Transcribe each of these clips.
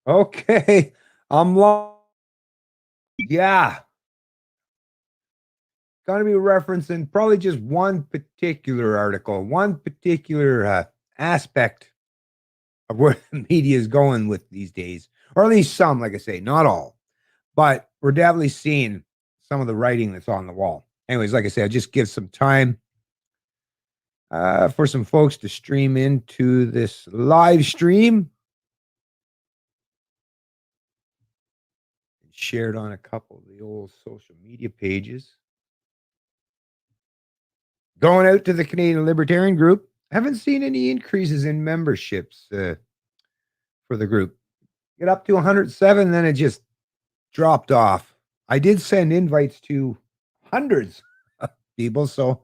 Okay. I'm yeah. Going to be referencing probably just one particular article, one particular aspect of where the media is going with these days, or at least some, like I say, not all, but we're definitely seeing some of the writing that's on the wall. Anyways, like I said, just give some time for some folks to stream into this live stream and share it on a couple of the old social media pages. Going out to the Canadian Libertarian group, haven't seen any increases in memberships for the group. Get up to 107, then it just dropped off. I did send invites to hundreds of people, so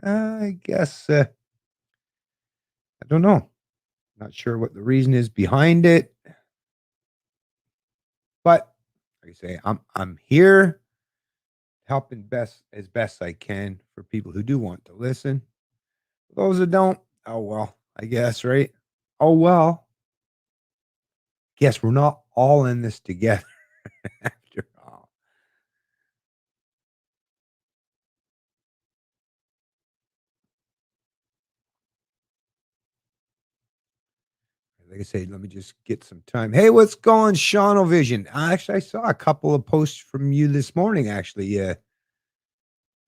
I guess I don't know. Not sure what the reason is behind it, but like I say, I'm here helping best I can for people who do want to listen. For those that don't, oh well, I guess, right? Oh well. Guess we're not all in this together after all. Like I say, let me just get some time. Hey, what's going, Sean Vision? Actually, I saw a couple of posts from you this morning. Actually, yeah,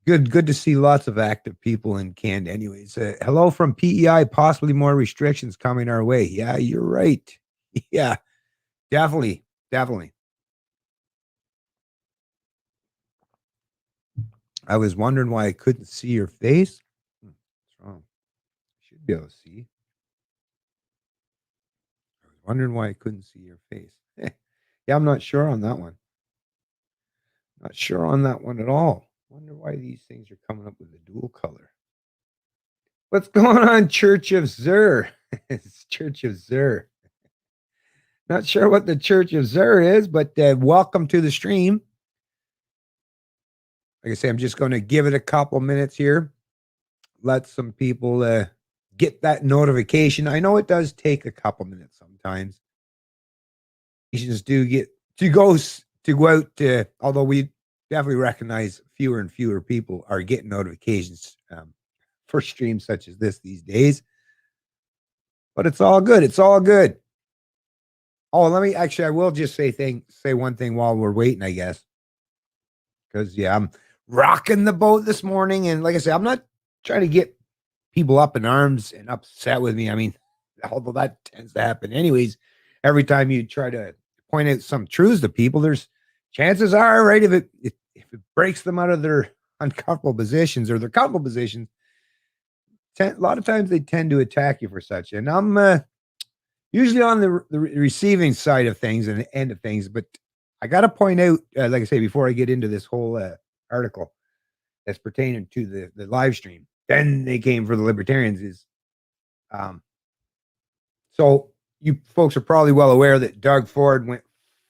good to see lots of active people in Canada. Anyways, hello from PEI. Possibly more restrictions coming our way. Yeah, you're right. Yeah, definitely. I was wondering why I couldn't see your face. What's wrong? Should be able to see. I was wondering why I couldn't see your face. Yeah, I'm not sure on that one. Not sure on that one at all. Wonder why these things are coming up with a dual color. What's going on, Church of Zur? It's Church of Zur. Not sure what the Church of Zur is, but welcome to the stream. Like I say, I'm just going to give it a couple minutes here. Let some people get that notification. I know it does take a couple minutes sometimes. Notifications do get to go out. Although we definitely recognize fewer and fewer people are getting notifications for streams such as this these days. But it's all good. It's all good. Oh, I will just say one thing while we're waiting, I guess. Because yeah, I'm rocking the boat this morning. And like I said, I'm not trying to get people up in arms and upset with me. I mean, although that tends to happen anyways, every time you try to point out some truths to people, there's chances are, right, if it breaks them out of their uncomfortable positions or their comfortable positions, a lot of times they tend to attack you for such. And I'm usually on the receiving side of things and the end of things, but I got to point out, like I say, before I get into this whole article that's pertaining to the live stream, then they came for the libertarians is, so you folks are probably well aware that Doug Ford went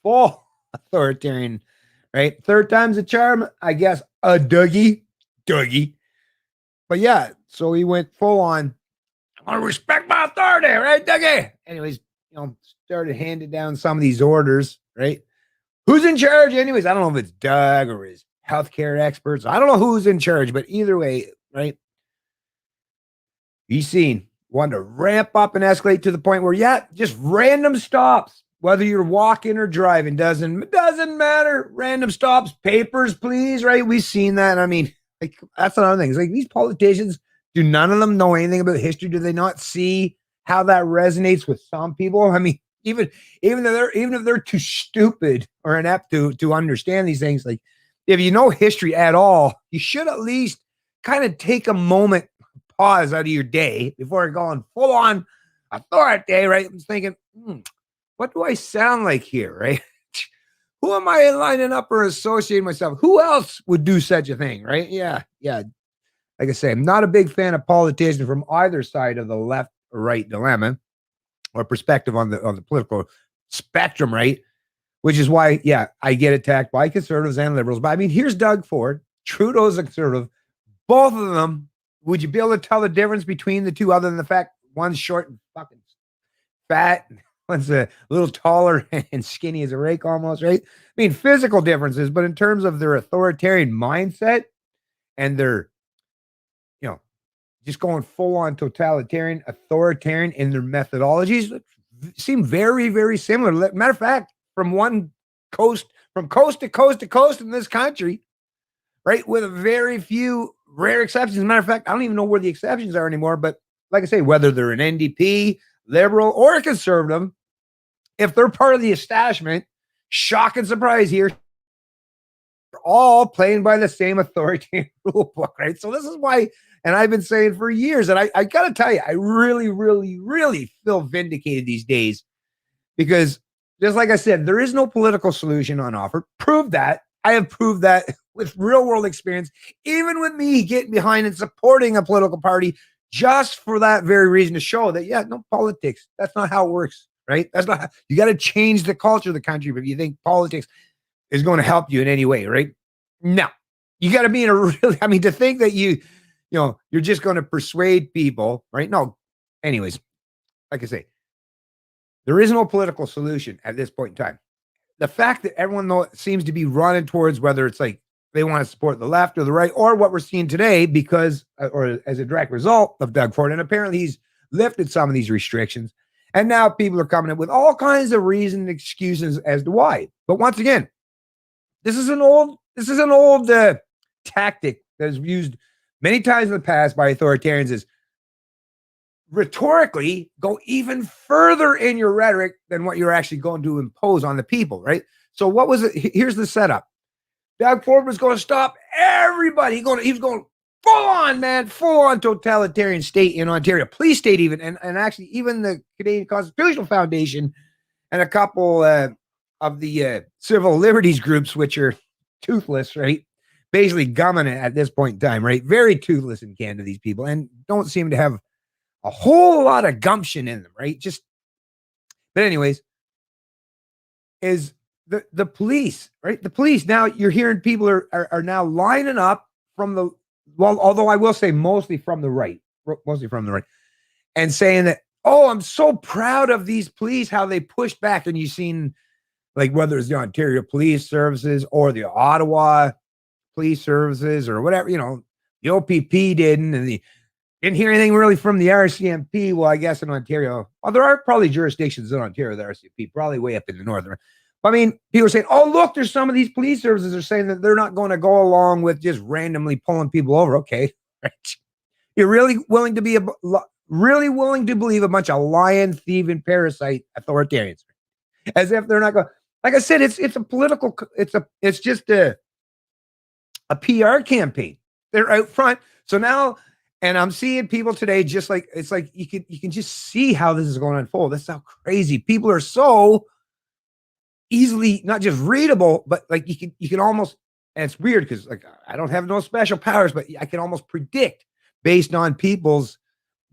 full authoritarian, right? Third time's a charm, I guess. Dougie. But yeah, so he went full on. I want to respect my authority, right, Dougie? Anyways, started handing down some of these orders, right? Who's in charge? Anyways, I don't know if it's Doug or his healthcare experts. I don't know who's in charge, but either way, right? He's seen wanting to ramp up and escalate to the point where, yeah, just random stops, whether you're walking or driving, doesn't matter. Random stops, papers, please, right? We've seen that. I mean, like that's another thing. It's like these politicians, do none of them know anything about history? Do they not see how that resonates with some people? I mean, even if they're too stupid or inept to understand these things, like if you know history at all, you should at least kind of take a moment, pause out of your day before going full on authority, right? I'm thinking, what do I sound like here, right? Who am I lining up or associating myself? Who else would do such a thing, right? Yeah. Like I say, I'm not a big fan of politicians from either side of the left or right dilemma or perspective on the political spectrum, right? Which is why, yeah, I get attacked by conservatives and liberals. But I mean, here's Doug Ford. Trudeau's a conservative. Both of them, would you be able to tell the difference between the two other than the fact one's short and fucking fat? one's a little taller and skinny as a rake almost, right? I mean, physical differences, but in terms of their authoritarian mindset and their, you know, just going full on totalitarian, authoritarian in their methodologies seem very, very similar. Matter of fact, from coast to coast to coast in this country, right? With a very few rare exceptions. As a matter of fact, I don't even know where the exceptions are anymore. But like I say, whether they're an NDP, liberal, or a conservative, if they're part of the establishment, shock and surprise here, all playing by the same authoritarian rule book, right? So this is why, and I've been saying for years, and I got to tell you, I really, really, really feel vindicated these days because just like I said, there is no political solution on offer. Prove that. I have proved that with real world experience, even with me getting behind and supporting a political party just for that very reason to show that, yeah, no politics. That's not how it works, right? That's not, you got to change the culture of the country. But if you think politics is going to help you in any way, right? No, you got to be in a really, I mean, to think that you're just going to persuade people, right? No, anyways, like I say, there is no political solution at this point in time. The fact that everyone seems to be running towards whether it's like they want to support the left or the right, or what we're seeing today because, or as a direct result of Doug Ford, and apparently he's lifted some of these restrictions, and now people are coming up with all kinds of reasons and excuses as to why. But once again, this is an old tactic that is used many times in the past by authoritarians is rhetorically go even further in your rhetoric than what you're actually going to impose on the people, right? So what was it? Here's the setup. Doug Ford was going to stop everybody. He was going full on totalitarian state in Ontario, police state even, and actually even the Canadian Constitutional Foundation and a couple of the civil liberties groups, which are toothless, right? Basically gumming it at this point in time, right? Very toothless in Canada, these people, and don't seem to have a whole lot of gumption in them, right? But anyways, is the police, right? The police, now you're hearing people are now lining up from although I will say mostly from the right, and saying that, oh, I'm so proud of these police, how they pushed back. And you've seen, like, whether it's the Ontario Police Services or the Ottawa Police Services or whatever, the OPP didn't, and didn't hear anything really from the RCMP. Well, I guess in Ontario, there are probably jurisdictions in Ontario, the RCMP, probably way up in the northern. But I mean, people are saying, oh, look, there's some of these police services are saying that they're not going to go along with just randomly pulling people over. Okay. Right. You're really willing to believe a bunch of lying, thieving, parasite authoritarians, as if they're not going. Like I said, it's a political, it's just a PR campaign. They're out front. So now, and I'm seeing people today, just like, it's like you can just see how this is going to unfold. That's how crazy people are, so easily not just readable, but like you can almost, and it's weird because like I don't have no special powers, but I can almost predict based on people's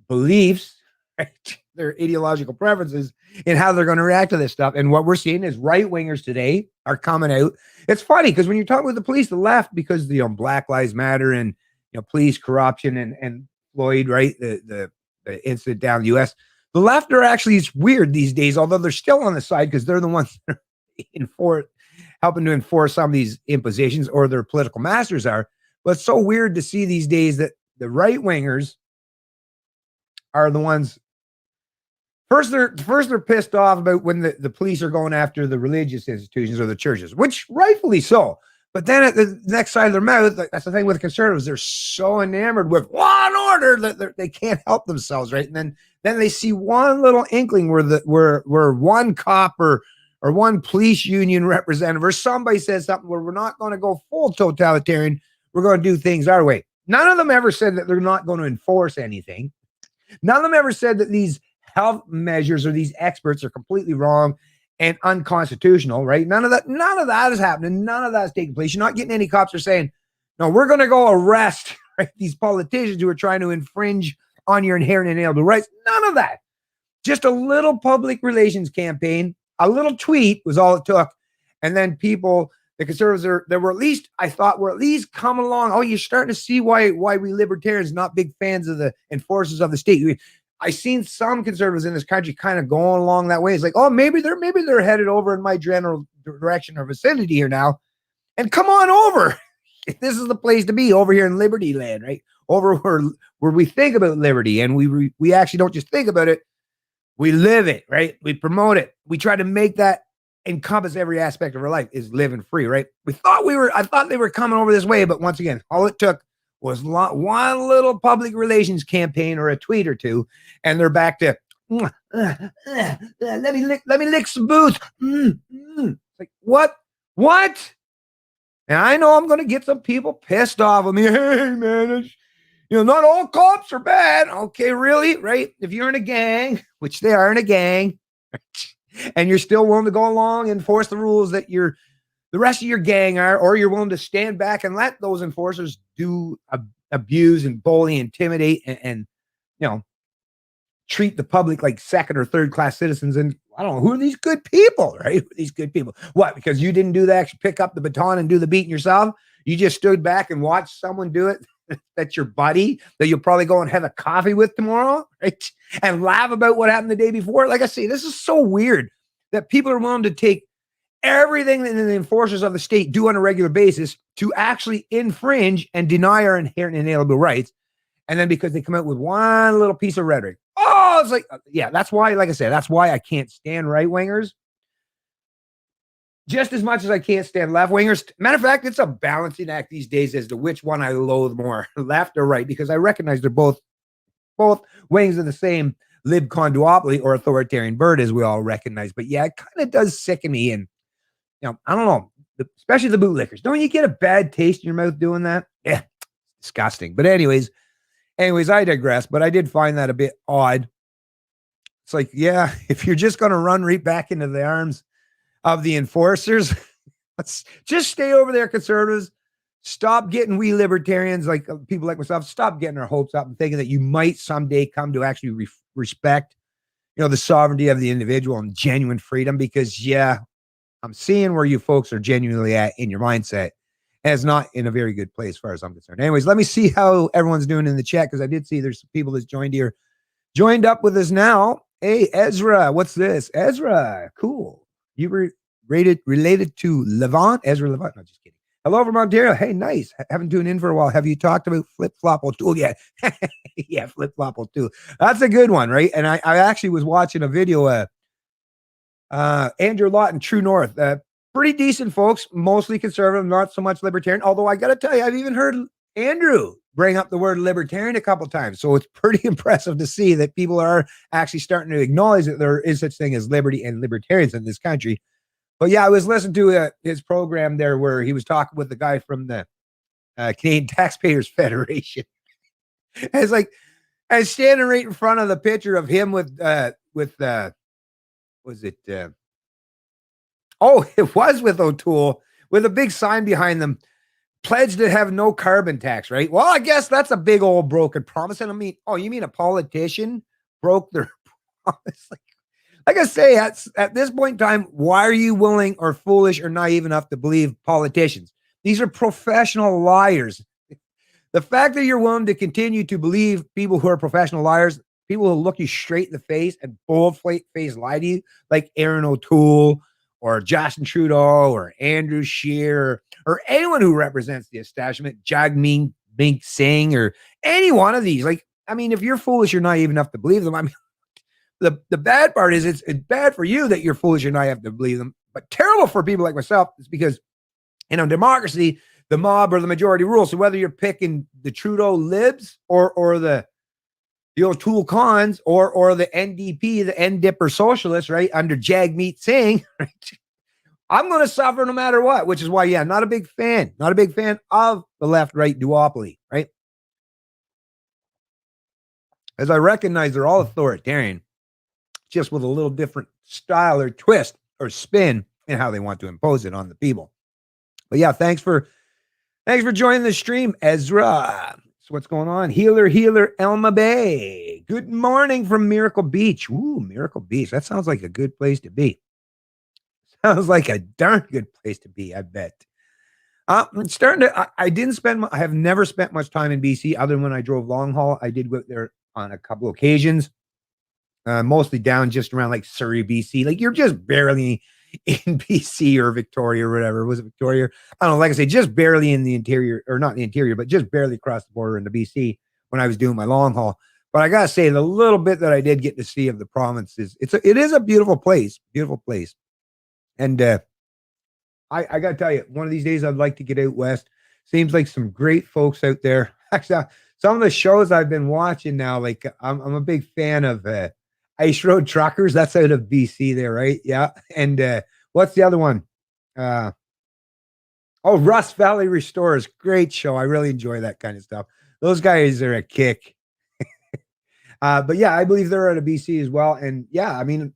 beliefs, right, their ideological preferences, and how they're going to react to this stuff. And what we're seeing is right wingers today are coming out. It's funny because when you talk with the police, the left, because Black Lives Matter and police corruption and Floyd, right, the incident down in the U.S., the left are actually, it's weird these days, although they're still on the side because they're the ones that are helping to enforce some of these impositions, or their political masters are. But it's so weird to see these days that the right wingers are the ones. First, they're pissed off about when the police are going after the religious institutions or the churches, which rightfully so. But then at the next side of their mouth, that's the thing with conservatives, they're so enamored with law and order that they can't help themselves, right? And then they see one little inkling where one cop or one police union representative or somebody says something where we're not going to go full totalitarian, we're going to do things our way. None of them ever said that they're not going to enforce anything. None of them ever said that these health measures or these experts are completely wrong and unconstitutional, right? None of that is happening. None of that is taking place. You're not getting any cops are saying, no, we're going to go arrest, right, these politicians who are trying to infringe on your inherent and inalienable rights. None of that. Just a little public relations campaign, a little tweet was all it took. And then people, the conservatives I thought were at least coming along. Oh, you're starting to see why we libertarians not big fans of the enforcers of the state. I've seen some conservatives in this country kind of going along that way. It's like, oh, maybe they're headed over in my general direction or vicinity here now. And come on over. This is the place to be, over here in Liberty Land, right? Over where we think about liberty, and we actually don't just think about it, we live it, right? We promote it. We try to make that encompass every aspect of our life, is living free, right? I thought they were coming over this way, but once again, all it took was one little public relations campaign or a tweet or two, and they're back to let me lick some boots. Like, what? And I know I'm going to get some people pissed off with me. Hey, man, not all cops are bad. Okay, really? Right? If you're in a gang, which they are in a gang, and you're still willing to go along and enforce the rules that the rest of your gang are, or you're willing to stand back and let those enforcers do abuse and bully, intimidate, and treat the public like second or third class citizens. And I don't know, who are these good people, right? These good people. What? Because you didn't do that, actually pick up the baton and do the beating yourself? You just stood back and watched someone do it? That's your buddy that you'll probably go and have a coffee with tomorrow, right? And laugh about what happened the day before. Like I say, this is so weird that people are willing to take everything that the enforcers of the state do on a regular basis to actually infringe and deny our inherent and inalienable rights. And then because they come out with one little piece of rhetoric, oh, it's like, yeah, that's why, like I said, that's why I can't stand right-wingers just as much as I can't stand left-wingers. Matter of fact, it's a balancing act these days as to which one I loathe more, left or right, because I recognize they're both wings of the same libcon duopoly or authoritarian bird, as we all recognize. But yeah, it kind of does sicken me. And, I don't know, especially the bootlickers. Don't you get a bad taste in your mouth doing that? Yeah, disgusting. But anyways, I digress, but I did find that a bit odd. It's like, yeah, if you're just going to run right back into the arms of the enforcers, let's just stay over there, conservatives. Stop getting we libertarians, like people like myself, stop getting our hopes up and thinking that you might someday come to actually respect, the sovereignty of the individual and genuine freedom. Because, yeah, I'm seeing where you folks are genuinely at in your mindset. And it's not in a very good place as far as I'm concerned. Anyways, let me see how everyone's doing in the chat, because I did see there's some people that's joined up with us now. Hey, Ezra, what's this? Ezra, cool. You were related to Levant? Ezra Levant? No, just kidding. Hello from Ontario. Hey, nice. Haven't tuned in for a while. Have you talked about Flip-Flop O'Toole yet? Yeah, Flip-Flop O'Toole. That's a good one, right? And I actually was watching a video, Andrew Lawton, True North. Pretty decent folks, mostly conservative, not so much libertarian. Although I got to tell you, I've even heard Andrew bring up the word libertarian a couple of times. So it's pretty impressive to see that people are actually starting to acknowledge that there is such thing as liberty and libertarians in this country. But yeah, I was listening to his program there where he was talking with the guy from the Canadian Taxpayers Federation. And it's like, I was standing right in front of the picture of him with was it? It was with O'Toole, with a big sign behind them, pledged to have no carbon tax, right? Well, I guess that's a big old broken promise. And I mean, you mean a politician broke their promise? Like I say, at this point in time, why are you willing or foolish or naive enough to believe politicians? These are professional liars. The fact that you're willing to continue to believe people who are professional liars, people who look you straight in the face and bold-faced lie to you, like Aaron O'Toole or Justin Trudeau or Andrew Scheer or anyone who represents the establishment, Jagmeet Singh or any one of these. Like, I mean, if you're foolish, you're naive enough to believe them. I mean, the bad part is it's bad for you that you're foolish and naive to believe them, but terrible for people like myself. It's because in a democracy, the mob or the majority rules. So whether you're picking the Trudeau libs or the O'Toole cons or the NDP, the NDIP or socialists, right, under Jagmeet Singh, right, I'm going to suffer no matter what, which is why, yeah, not a big fan of the left-right duopoly, right? As I recognize they're all authoritarian, just with a little different style or twist or spin in how they want to impose it on the people. But yeah, thanks for joining the stream, Ezra. So what's going on? Healer, Elma Bay. Good morning from Miracle Beach. Ooh, Miracle Beach. That sounds like a good place to be. Sounds like a darn good place to be, I bet. It's starting to, I have never spent much time in BC other than when I drove long haul. I did go there on a couple occasions. mostly down just around like Surrey, BC. Like you're just barely in BC or Victoria or whatever. Was it Victoria? I don't know. Like I say, just barely in the interior, or not in the interior, but just barely across the border into BC when I was doing my long haul. But I gotta say, the little bit that I did get to see of the province it is a beautiful place, and I gotta tell you, one of these days I'd like to get out west. Seems like some great folks out there. Actually, some of the shows I've been watching now, like I'm a big fan of Ice Road Truckers. That's out of BC there, right? Yeah. And what's the other one? Uh, oh, Rust Valley Restorers. Great show. I really enjoy that kind of stuff. Those guys are a kick. But yeah, I believe they're out of BC as well. And yeah, I mean,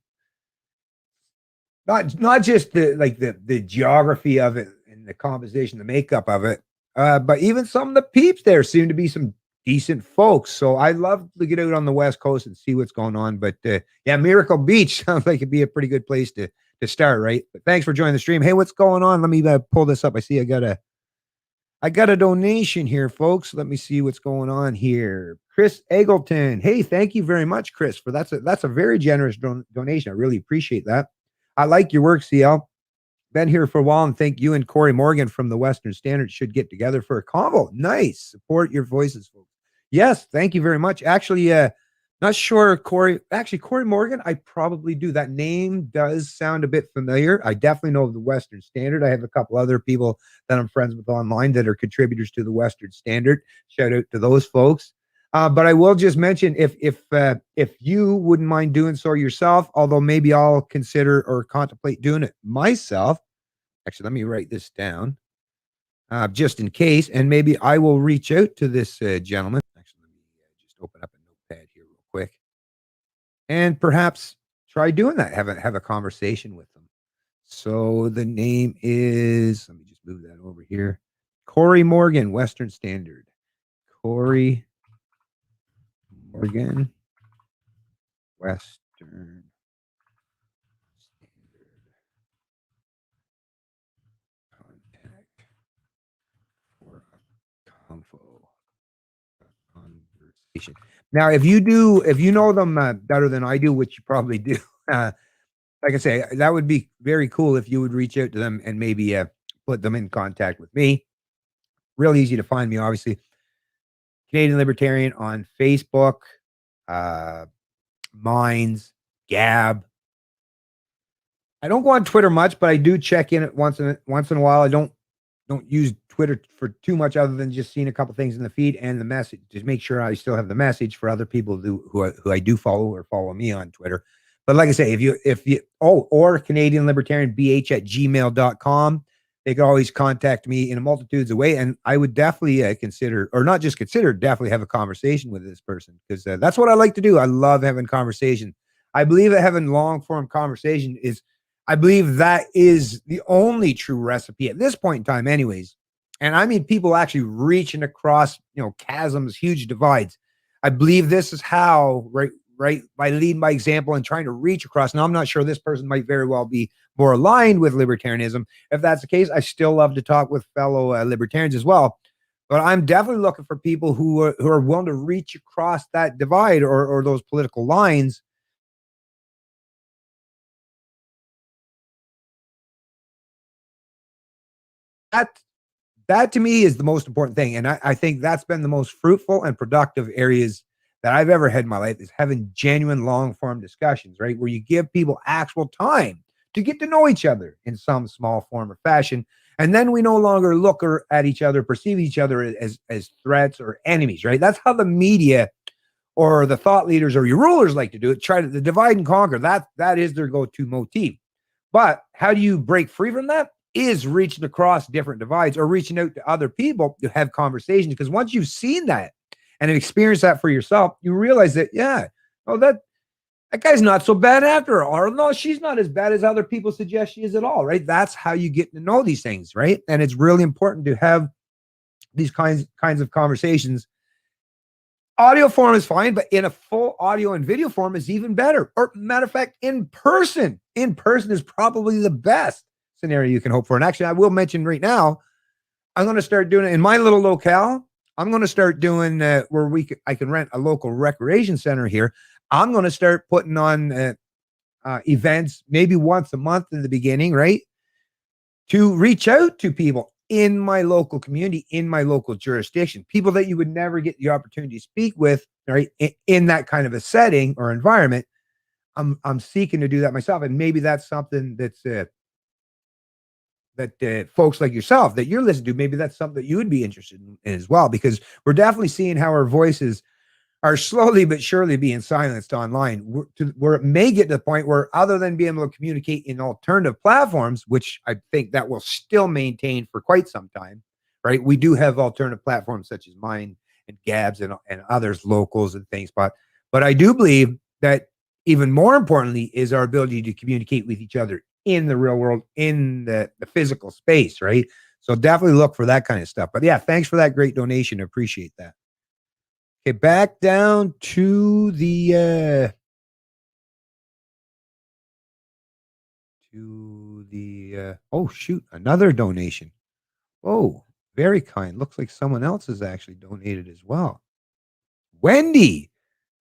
not just the geography of it and the composition, the makeup of it, but even some of the peeps there seem to be some decent folks. So I love to get out on the West Coast and see what's going on. But yeah, Miracle Beach sounds like it'd be a pretty good place to start, right? But thanks for joining the stream. Hey, what's going on? Let me pull this up. I see I got a donation here, folks. Let me see what's going on here. Chris Eggleton. Hey, thank you very much, Chris, for that's a very generous donation. I really appreciate that. I like your work, CL. Been here for a while, and think you and Corey Morgan from the Western Standard should get together for a convo. Nice. Support your voices, folks. Yes, thank you very much. Actually, not sure, Corey. Actually, Corey Morgan, I probably do. That name does sound a bit familiar. I definitely know of the Western Standard. I have a couple other people that I'm friends with online that are contributors to the Western Standard. Shout out to those folks. But I will just mention if you wouldn't mind doing so yourself, although maybe I'll consider or contemplate doing it myself. Actually, let me write this down just in case, and maybe I will reach out to this gentleman. Actually, let me just open up a notepad here real quick, and perhaps try doing that. Have a conversation with them. So the name is. Let me just move that over here. Corey Morgan, Western Standard. Corey Morgan, Western Standard. Contact for a conversation. Now, if you know them better than I do, which you probably do, like I say, that would be very cool if you would reach out to them and maybe put them in contact with me. Real easy to find me, obviously. Canadian Libertarian on Facebook, Minds, Gab. I don't go on Twitter much, but I do check in it once in a while. I don't use Twitter for too much other than just seeing a couple things in the feed and the message. Just make sure I still have the message for other people who I do follow or follow me on Twitter. But like I say, if you or Canadian Libertarian BH@gmail.com, they can always contact me in a multitudes of ways. And I would definitely consider, or not just consider, definitely have a conversation with this person, because that's what I like to do. I love having conversation. I believe that having long form conversation I believe that is the only true recipe at this point in time, anyways. And I mean, people actually reaching across, chasms, huge divides. I believe this is how, right, by leading by example and trying to reach across. Now, I'm not sure this person might very well be more aligned with libertarianism. If that's the case, I still love to talk with fellow libertarians as well. But I'm definitely looking for people who are willing to reach across that divide or those political lines. That to me is the most important thing. And I think that's been the most fruitful and productive areas that I've ever had in my life, is having genuine long form discussions, right? Where you give people actual time to get to know each other in some small form or fashion. And then we no longer look at each other, perceive each other as threats or enemies, right? That's how the media or the thought leaders or your rulers like to do it. Try to divide and conquer. That is their go-to motif. But how do you break free from that? Is reaching across different divides or reaching out to other people to have conversations. Because once you've seen that and have experienced that for yourself, you realize that, that guy's not so bad after all. Or no, she's not as bad as other people suggest she is at all, right? That's how you get to know these things, right? And it's really important to have these kinds of conversations. Audio form is fine, but in a full audio and video form is even better. Or matter of fact, in person is probably the best scenario you can hope for. And actually, I will mention right now, I'm going to start doing it in my little locale. I'm going to start doing where I can rent a local recreation center here. I'm going to start putting on events maybe once a month in the beginning, right? To reach out to people in my local community, in my local jurisdiction, people that you would never get the opportunity to speak with, right? In that kind of a setting or environment. I'm seeking to do that myself. And maybe that's something that's, that folks like yourself that you're listening to, maybe that's something that you would be interested in as well, because we're definitely seeing how our voices are slowly but surely being silenced online, where it may get to the point where, other than being able to communicate in alternative platforms, which I think that will still maintain for quite some time, right? We do have alternative platforms such as mine and Gabs and others, locals and things, but I do believe that even more importantly is our ability to communicate with each other in the real world, in the physical space, right? So definitely look for that kind of stuff. But yeah, thanks for that great donation. I appreciate that. Okay, back down to the oh shoot, another donation. Oh, very kind. Looks like someone else has actually donated as well. Wendy,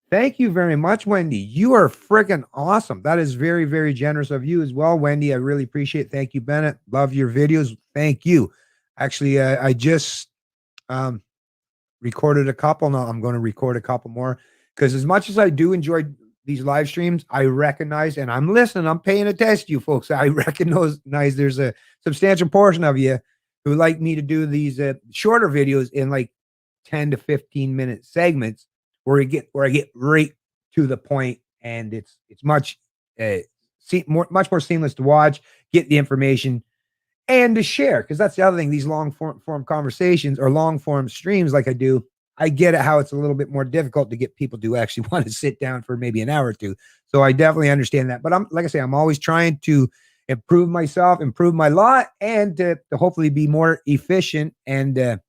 thank you very much, Wendy. You are freaking awesome. That is very, very generous of you as well, Wendy. I really appreciate it. Thank you, Bennett. Love your videos. Thank you. Actually, I just recorded a couple. Now I'm going to record a couple more, because as much as I do enjoy these live streams, I recognize, and I'm listening, I'm paying attention to you folks. I recognize there's a substantial portion of you who like me to do these shorter videos in like 10 to 15 minute segments where I get right to the point, and it's much much more seamless to watch, get the information, and to share, because that's the other thing. These long form conversations or long form streams like I do, I get it how it's a little bit more difficult to get people to actually want to sit down for maybe an hour or two. So I definitely understand that. But I'm, like I say, I'm always trying to improve myself, improve my lot, and to hopefully be more efficient and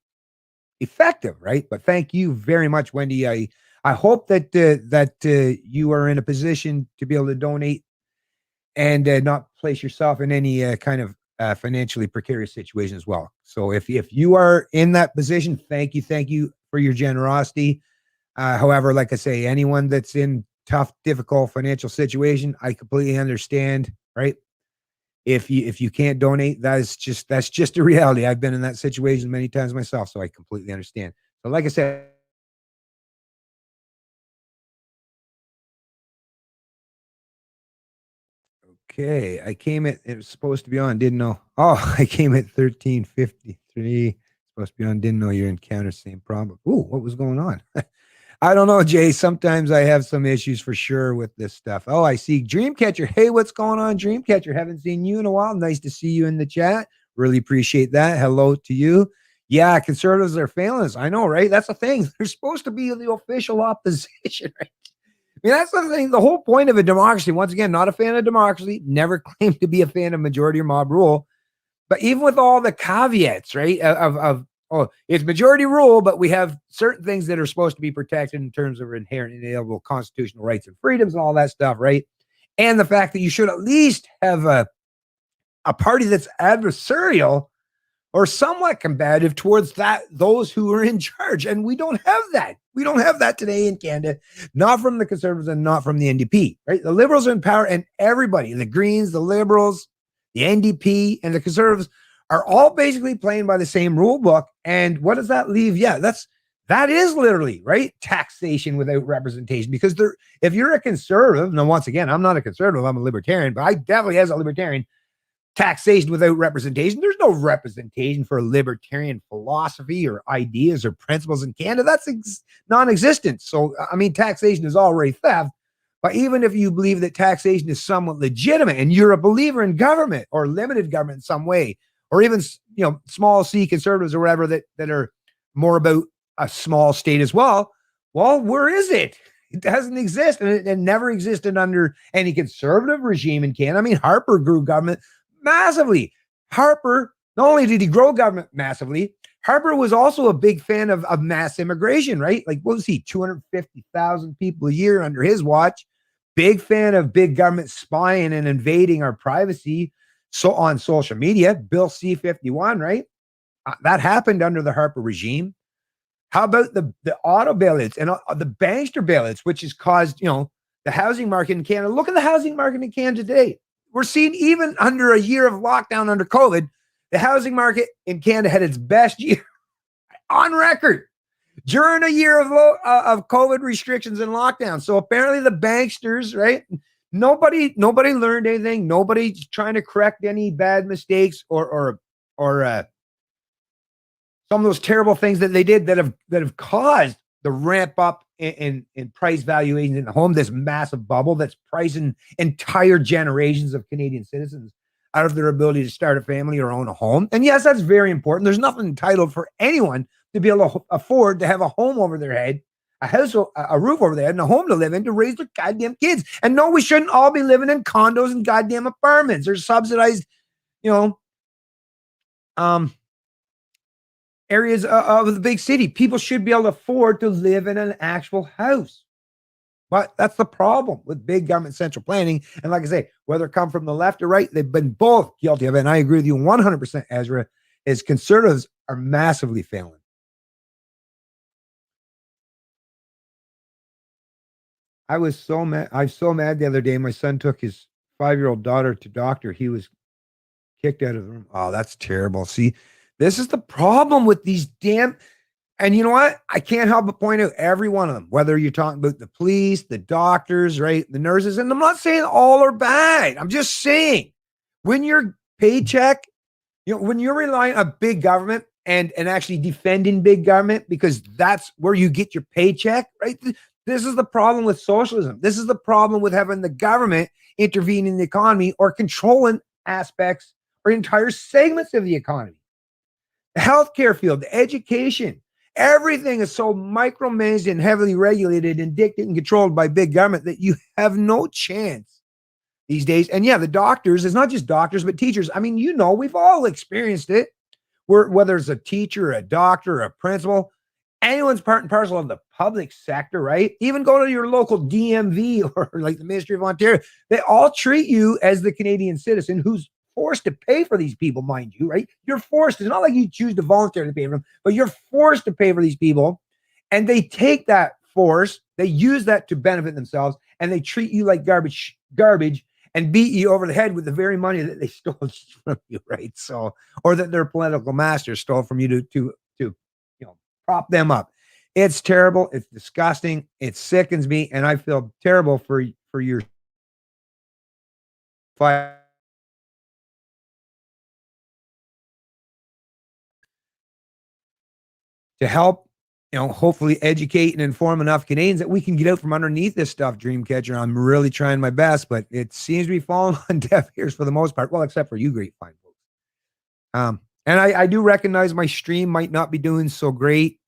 effective, right? But thank you very much, Wendy. I hope that you are in a position to be able to donate and not place yourself in any kind of financially precarious situation as well. So if you are in that position, thank you for your generosity. However, like I say, anyone that's in tough, difficult financial situation, I completely understand, right? If you can't donate, that's just a reality. I've been in that situation many times myself, so I completely understand. So like I said, okay, I came at, it was supposed to be on, didn't know. Oh, I came at 13:53. Supposed to be on, didn't know you encountered same problem. Ooh, what was going on? I don't know, Jay. Sometimes I have some issues for sure with this stuff. Oh, I see Dreamcatcher. Hey, what's going on, Dreamcatcher? Haven't seen you in a while. Nice to see you in the chat. Really appreciate that. Hello to you. Yeah, conservatives are failing us. I know, right? That's the thing. They're supposed to be the official opposition, right? I mean, that's the thing. The whole point of a democracy, once again, not a fan of democracy, never claimed to be a fan of majority or mob rule. But even with all the caveats, right, of oh, it's majority rule, but we have certain things that are supposed to be protected in terms of inherent and inalienable constitutional rights and freedoms and all that stuff, right? And the fact that you should at least have a party that's adversarial or somewhat combative towards those who are in charge. And we don't have that. We don't have that today in Canada, not from the Conservatives and not from the NDP, right? The Liberals are in power, and everybody, the Greens, the Liberals, the NDP, and the Conservatives are all basically playing by the same rule book. And what does that leave? Yeah, that is literally, right, taxation without representation. Because if you're a conservative, now once again, I'm not a conservative, I'm a libertarian, but I definitely, as a libertarian, taxation without representation. There's no representation for libertarian philosophy or ideas or principles in Canada. That's non-existent. So, I mean, taxation is already theft. But even if you believe that taxation is somewhat legitimate and you're a believer in government or limited government in some way, or even, small c conservatives or whatever that are more about a small state as well, where is it? It doesn't exist, and it never existed under any conservative regime in Canada. I mean, Harper grew government massively. Harper, not only did he grow government massively, Harper was also a big fan of mass immigration, right? Like, what was he, 250,000 people a year under his watch? Big fan of big government spying and invading our privacy on social media. Bill C-51, right? That happened under the Harper regime. How about the auto bailouts and the bankster bailouts, which has caused, the housing market in Canada. Look at the housing market in Canada today. We're seeing even under a year of lockdown under COVID, the housing market in Canada had its best year on record during a year of COVID restrictions and lockdown. So apparently the banksters, right? Nobody learned anything. Nobody's trying to correct any bad mistakes or some of those terrible things that they did that have caused the ramp up in price valuations in the home, this massive bubble that's pricing entire generations of Canadian citizens out of their ability to start a family or own a home. And yes, that's very important. There's nothing entitled for anyone to be able to afford to have a home over their head, a house, a roof over their head, and a home to live in to raise their goddamn kids. And no, we shouldn't all be living in condos and goddamn apartments. There's subsidized, areas of the big city. People should be able to afford to live in an actual house. But that's the problem with big government central planning. And like I say, whether it come from the left or right, they've been both guilty of it. And I agree with you 100%, Ezra, is conservatives are massively failing. I was so mad. I was so mad the other day. My son took his 5-year-old daughter to doctor. He was kicked out of the room. Oh, that's terrible. See, this is the problem with these damn. And you know what? I can't help but point out every one of them, whether you're talking about the police, the doctors, right, the nurses. And I'm not saying all are bad. I'm just saying when your paycheck, when you're relying on big government and actually defending big government because that's where you get your paycheck, right? This is the problem with socialism. This is the problem with having the government intervene in the economy or controlling aspects or entire segments of the economy. The healthcare field, the education, everything is so micromanaged and heavily regulated and dictated and controlled by big government that you have no chance these days. And yeah, the doctors, it's not just doctors, but teachers. I mean, we've all experienced it. Whether it's a teacher, a doctor, a principal, anyone's part and parcel of the public sector, right? Even go to your local DMV or like the Ministry of Ontario. They all treat you as the Canadian citizen who's forced to pay for these people, mind you, right? You're forced. It's not like you choose to voluntarily pay for them, but you're forced to pay for these people. And they take that force, they use that to benefit themselves, and they treat you like garbage, and beat you over the head with the very money that they stole from you, right? So, or that their political masters stole from you to prop them up. It's terrible. It's disgusting. It sickens me, and I feel terrible for your fight to help, hopefully educate and inform enough Canadians that we can get out from underneath this stuff, Dreamcatcher. I'm really trying my best, but it seems to be falling on deaf ears for the most part. Well, except for you great fine folks. And I do recognize my stream might not be doing so great.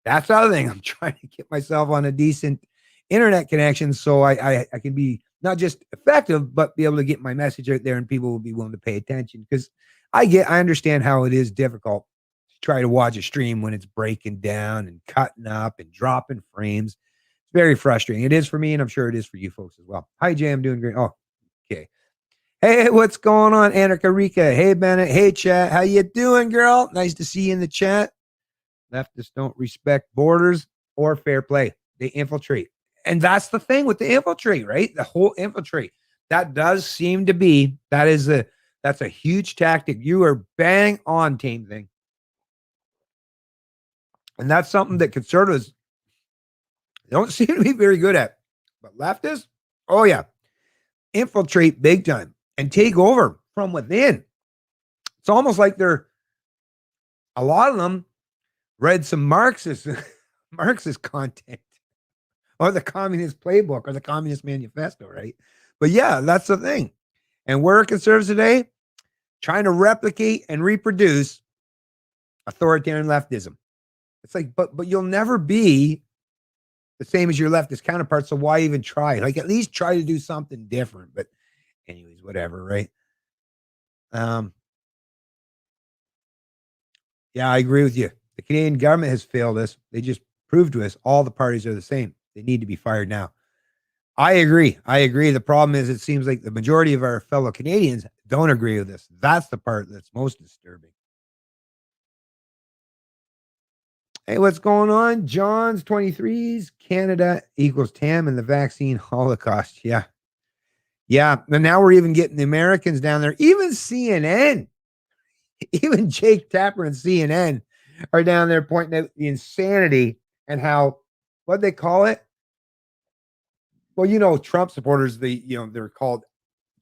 That's the other thing. I'm trying to get myself on a decent internet connection so I can be not just effective, but be able to get my message out there and people will be willing to pay attention. Because I understand how it is difficult to try to watch a stream when it's breaking down and cutting up and dropping frames. It's very frustrating. It is for me, and I'm sure it is for you folks as well. Hi, Jay. I'm doing great. Oh, okay. Hey, what's going on, Anarcha Rika? Hey, Bennett. Hey, chat. How you doing, girl? Nice to see you in the chat. Leftists don't respect borders or fair play. They infiltrate. And that's the thing with the infiltrate, right? The whole infiltrate. That does seem to be, that's a huge tactic. You are bang on, team thing. And that's something that conservatives don't seem to be very good at. But leftists, oh yeah, infiltrate big time and take over from within. It's almost like a lot of them read some Marxist content or the Communist Playbook or the Communist Manifesto, right? But yeah, that's the thing. And where are conservatives today? Trying to replicate and reproduce authoritarian leftism. It's like, but you'll never be the same as your leftist counterparts, so why even try? Like, at least try to do something different. But anyways, whatever, right? Yeah, I agree with you. The Canadian government has failed us. They just proved to us all the parties are the same. They need to be fired now. I agree. The problem is it seems like the majority of our fellow Canadians don't agree with this. That's the part that's most disturbing. Hey, what's going on? John's 23s, Canada equals TAM and the vaccine holocaust. Yeah. Yeah. And now we're even getting the Americans down there. Even CNN, even Jake Tapper and CNN are down there pointing out the insanity and how, what they call it? Well, Trump supporters, they're called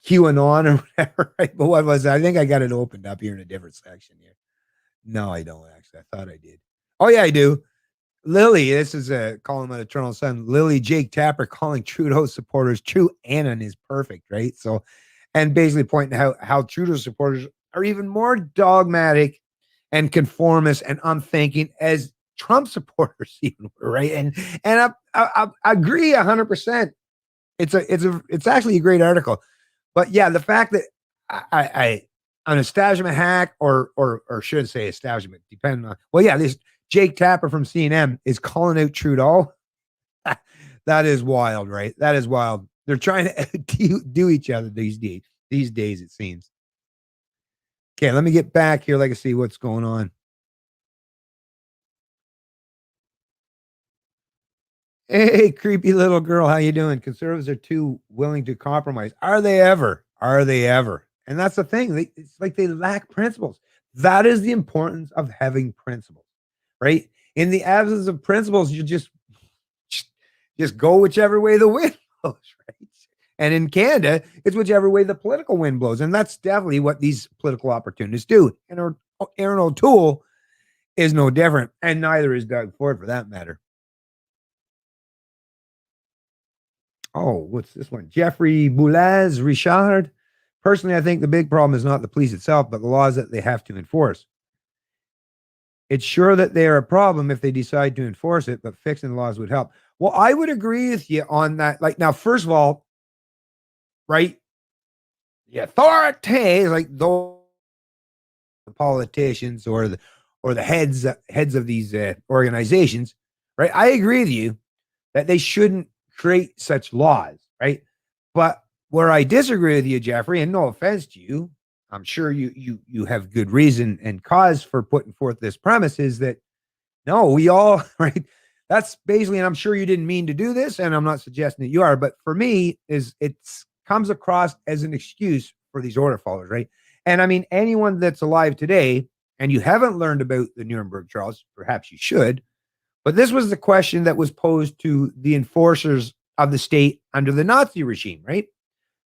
QAnon or whatever, right? But what was it? I think I got it opened up here in a different section here. No, I don't actually. I thought I did. Oh, yeah, I do. Lily, this is a calling my eternal son. Lily Jake Tapper calling Trudeau supporters true Annan is perfect, right? So, and basically pointing out how Trudeau supporters are even more dogmatic and conformist and unthinking as Trump supporters even were, right? And I agree 100%. It's actually a great article, but yeah, the fact that I an establishment hack or should say establishment, depending on this Jake Tapper from CNN is calling out Trudeau. That is wild, right? That is wild. They're trying to do each other these days. These days, it seems. Okay, let me get back here. Like I see what's going on. Hey, creepy little girl, how you doing? Conservatives are too willing to compromise. Are they ever? Are they ever? And that's the thing. It's like they lack principles. That is the importance of having principles, right? In the absence of principles, you just go whichever way the wind blows, right? And in Canada, it's whichever way the political wind blows. And that's definitely what these political opportunists do. And Aaron O'Toole is no different. And neither is Doug Ford for that matter. Oh, what's this one? Jeffrey Boulez Richard. Personally, I think the big problem is not the police itself, but the laws that they have to enforce. It's sure that they are a problem if they decide to enforce it, but fixing the laws would help. Well, I would agree with you on that. Like, now, first of all, right? The authority, like those politicians or the heads of these organizations, right? I agree with you that they shouldn't create such laws, right? But where I disagree with you, Jeffrey, and no offense to you, I'm sure you have good reason and cause for putting forth this premise is that no, we all right. That's basically, and I'm sure you didn't mean to do this, and I'm not suggesting that you are, but for me, is it's comes across as an excuse for these order followers, right? And I mean, anyone that's alive today, and you haven't learned about the Nuremberg trials, perhaps you should, but this was the question that was posed to the enforcers of the state under the Nazi regime, right?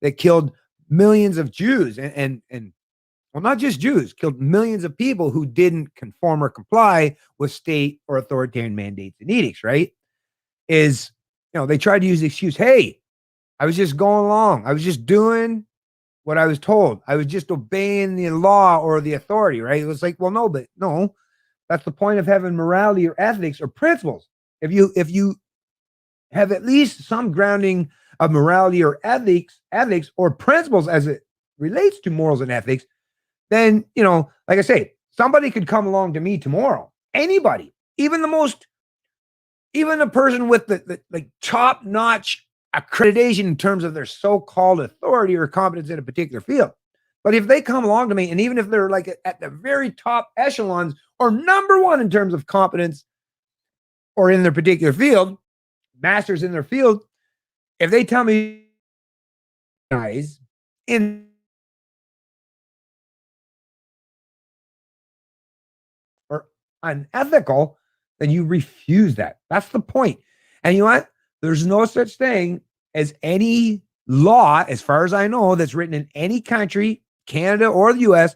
That killed millions of Jews and well, not just Jews, killed millions of people who didn't conform or comply with state or authoritarian mandates and edicts, right? They tried to use the excuse, hey, I was just going along. I was just doing what I was told. I was just obeying the law or the authority, right? It was like, well, no, that's the point of having morality or ethics or principles. If you have at least some grounding of morality or ethics or principles as it relates to morals and ethics, then, like I say, somebody could come along to me tomorrow. Anybody, even a person with the like top-notch accreditation in terms of their so-called authority or competence in a particular field. But if they come along to me, and even if they're like at the very top echelons or number one in terms of competence or in their particular field, masters in their field, if they tell me guys in or unethical, then you refuse that. That's the point. And you know what? There's no such thing as any law, as far as I know, that's written in any country, Canada or the US,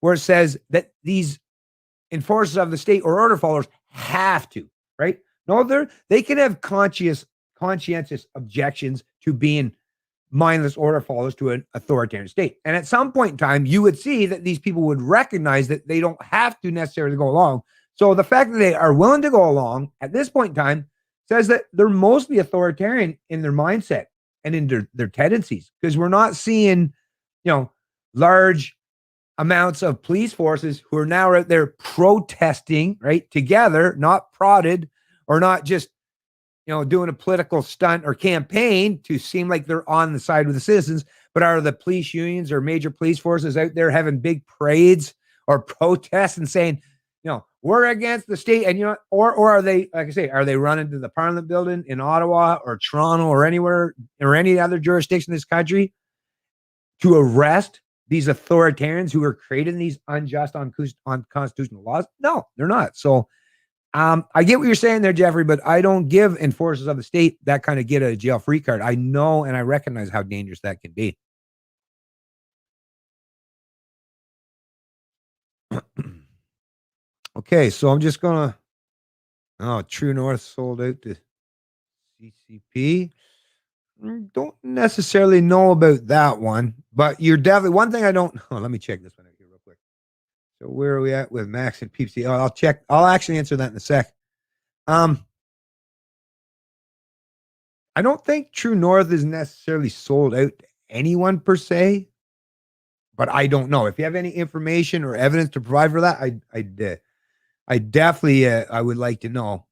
where it says that these enforcers of the state or order followers have to, right? No, they can have conscientious objections to being mindless order followers to an authoritarian state. And at some point in time, you would see that these people would recognize that they don't have to necessarily go along. So the fact that they are willing to go along at this point in time says that they're mostly authoritarian in their mindset and in their tendencies, because we're not seeing, large amounts of police forces who are now out there protesting, right, together, not prodded or not just doing a political stunt or campaign to seem like they're on the side of the citizens, but are the police unions or major police forces out there having big parades or protests and saying, we're against the state, and or are they, like I say, are they running to the Parliament building in Ottawa or Toronto or anywhere or any other jurisdiction in this country to arrest these authoritarians who are creating these unjust, unconstitutional laws? No, they're not. So I get what you're saying there, Jeffrey, but I don't give enforcers of the state that kind of get a jail free card. I know and I recognize how dangerous that can be. Okay, so I'm just gonna. Oh, True North sold out to CCP. Don't necessarily know about that one, but you're definitely one thing I don't. Oh, let me check this one out here real quick. So where are we at with Max and PPC? Oh, I'll check. I'll actually answer that in a sec. I don't think True North is necessarily sold out to anyone per se, but I don't know. If you have any information or evidence to provide for that, I definitely I would like to know.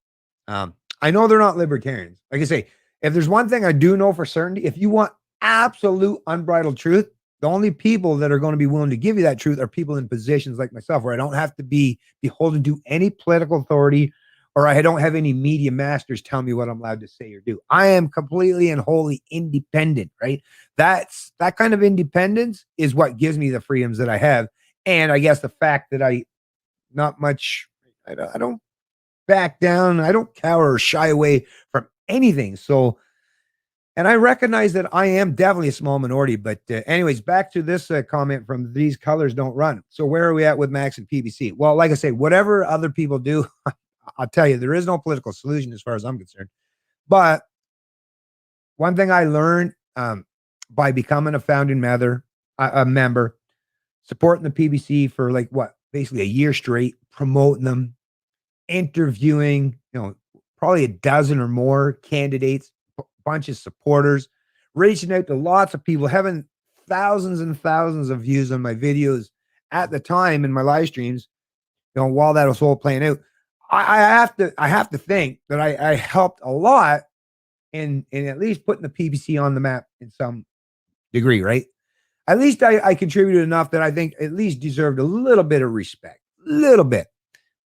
I know they're not libertarians. Like I say, if there's one thing I do know for certainty, if you want absolute unbridled truth, the only people that are going to be willing to give you that truth are people in positions like myself, where I don't have to be beholden to any political authority, or I don't have any media masters tell me what I'm allowed to say or do. I am completely and wholly independent, right? That kind of independence is what gives me the freedoms that I have. And I guess the fact that I don't back down. I don't cower or shy away from anything. So, and I recognize that I am definitely a small minority. But anyways, back to this comment from These Colors Don't Run. So where are we at with Max and PBC? Well, like I say, whatever other people do, I'll tell you, there is no political solution as far as I'm concerned. But one thing I learned by becoming a founding member, supporting the PBC for basically a year straight, promoting them, interviewing, probably a dozen or more candidates, bunch of supporters, reaching out to lots of people, having thousands and thousands of views on my videos at the time in my live streams, while that was all playing out. I have to think that I helped a lot in at least putting the PBC on the map in some degree, right? At least I contributed enough that I think at least deserved a little bit of respect, little bit.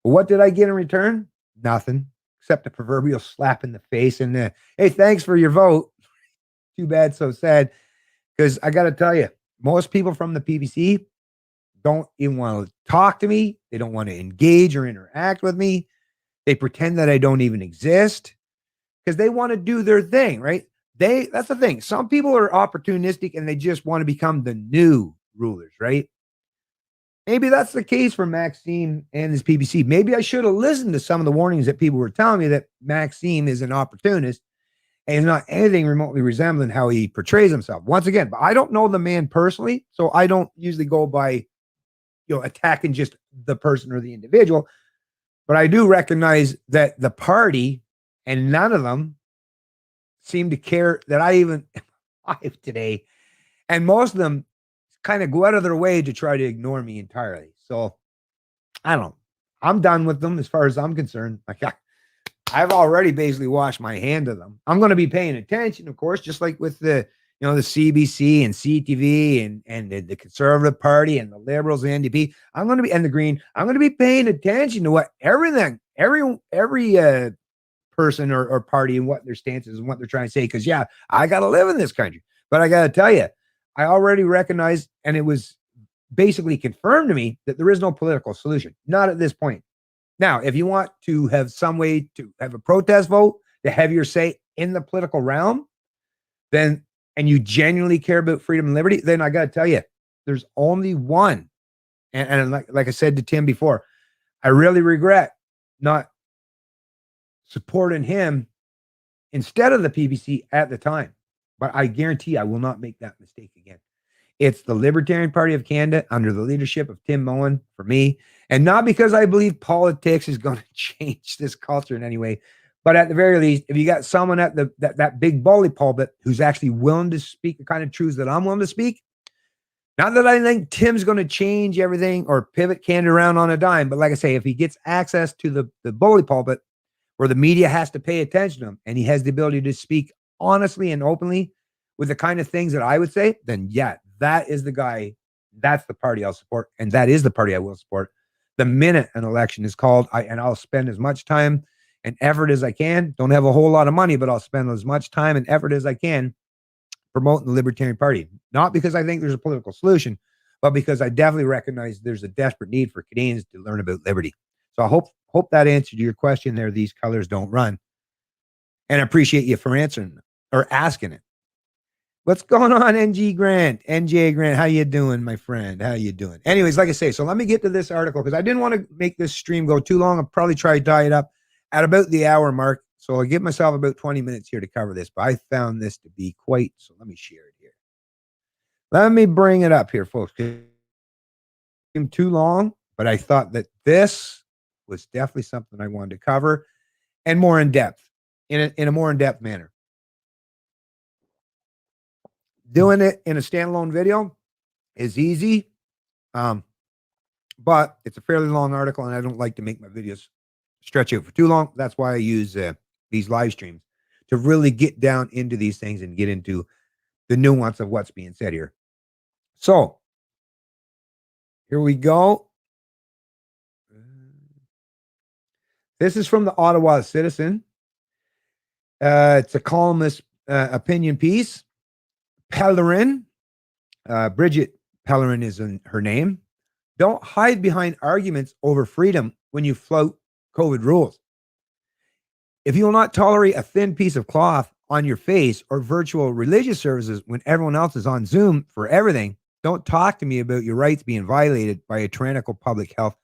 But what did I get in return? Nothing, except a proverbial slap in the face and hey, thanks for your vote. Too bad, so sad. Because I got to tell you, most people from the PBC don't even want to talk to me. They don't want to engage or interact with me. They pretend that I don't even exist because they want to do their thing, right? That's the thing. Some people are opportunistic and they just want to become the new rulers, right? Maybe that's the case for Maxime and his PBC. Maybe I should have listened to some of the warnings that people were telling me that Maxime is an opportunist and is not anything remotely resembling how he portrays himself. Once again, but I don't know the man personally, so I don't usually go by, attacking just the person or the individual. But I do recognize that the party and none of them seem to care that I even alive today. And most of them kind of go out of their way to try to ignore me entirely. So I don't know. I'm done with them as far as I'm concerned. I've already basically washed my hand of them. I'm going to be paying attention, of course, just like with the CBC and CTV and the Conservative Party and the Liberals and the NDP. I'm going to be, and the Green. I'm going to be paying attention to what every person or party and what their stance is and what they're trying to say. Because I got to live in this country, but I got to tell you, I already recognized, and it was basically confirmed to me that there is no political solution. Not at this point. Now, if you want to have some way to have a protest vote, to have your say in the political realm, then, and you genuinely care about freedom and liberty, then I got to tell you, there's only one. And like I said to Tim before, I really regret not supporting him instead of the PBC at the time. But I guarantee I will not make that mistake again. It's the Libertarian Party of Canada under the leadership of Tim Moen for me. And not because I believe politics is going to change this culture in any way. But at the very least, if you got someone at that big bully pulpit who's actually willing to speak the kind of truths that I'm willing to speak, not that I think Tim's going to change everything or pivot Canada around on a dime. But like I say, if he gets access to the bully pulpit where the media has to pay attention to him and he has the ability to speak honestly and openly with the kind of things that I would say, then that is the guy. That's the party I'll support. And that is the party I will support. the minute an election is called, I'll spend as much time and effort as I can. Don't have a whole lot of money, but I'll spend as much time and effort as I can promoting the Libertarian Party. Not because I think there's a political solution, but because I definitely recognize there's a desperate need for Canadians to learn about liberty. So I hope that answered your question there. These colors don't run. And I appreciate you for answering or asking it. What's going on, NJ Grant? How you doing, my friend? How you doing? Anyways, like I say, so let me get to this article because I didn't want to make this stream go too long. I'll probably try to tie it up at about the hour mark. So I'll give myself about 20 minutes here to cover this. But I found this to be quite, so let me share it here. Let me bring it up here, folks. It's too long, but I thought that this was definitely something I wanted to cover and more in depth, in a more in-depth manner. Doing it in a standalone video is easy, but it's a fairly long article, and I don't like to make my videos stretch out for too long. That's why I use these live streams to really get down into these things and get into the nuance of what's being said here. So here we go. This is from the Ottawa Citizen. It's a columnist opinion piece. Pellerin, Bridget Pellerin is her name. Don't hide behind arguments over freedom when you flout COVID rules. If you will not tolerate a thin piece of cloth on your face or virtual religious services when everyone else is on Zoom for everything, don't talk to me about your rights being violated by a tyrannical public health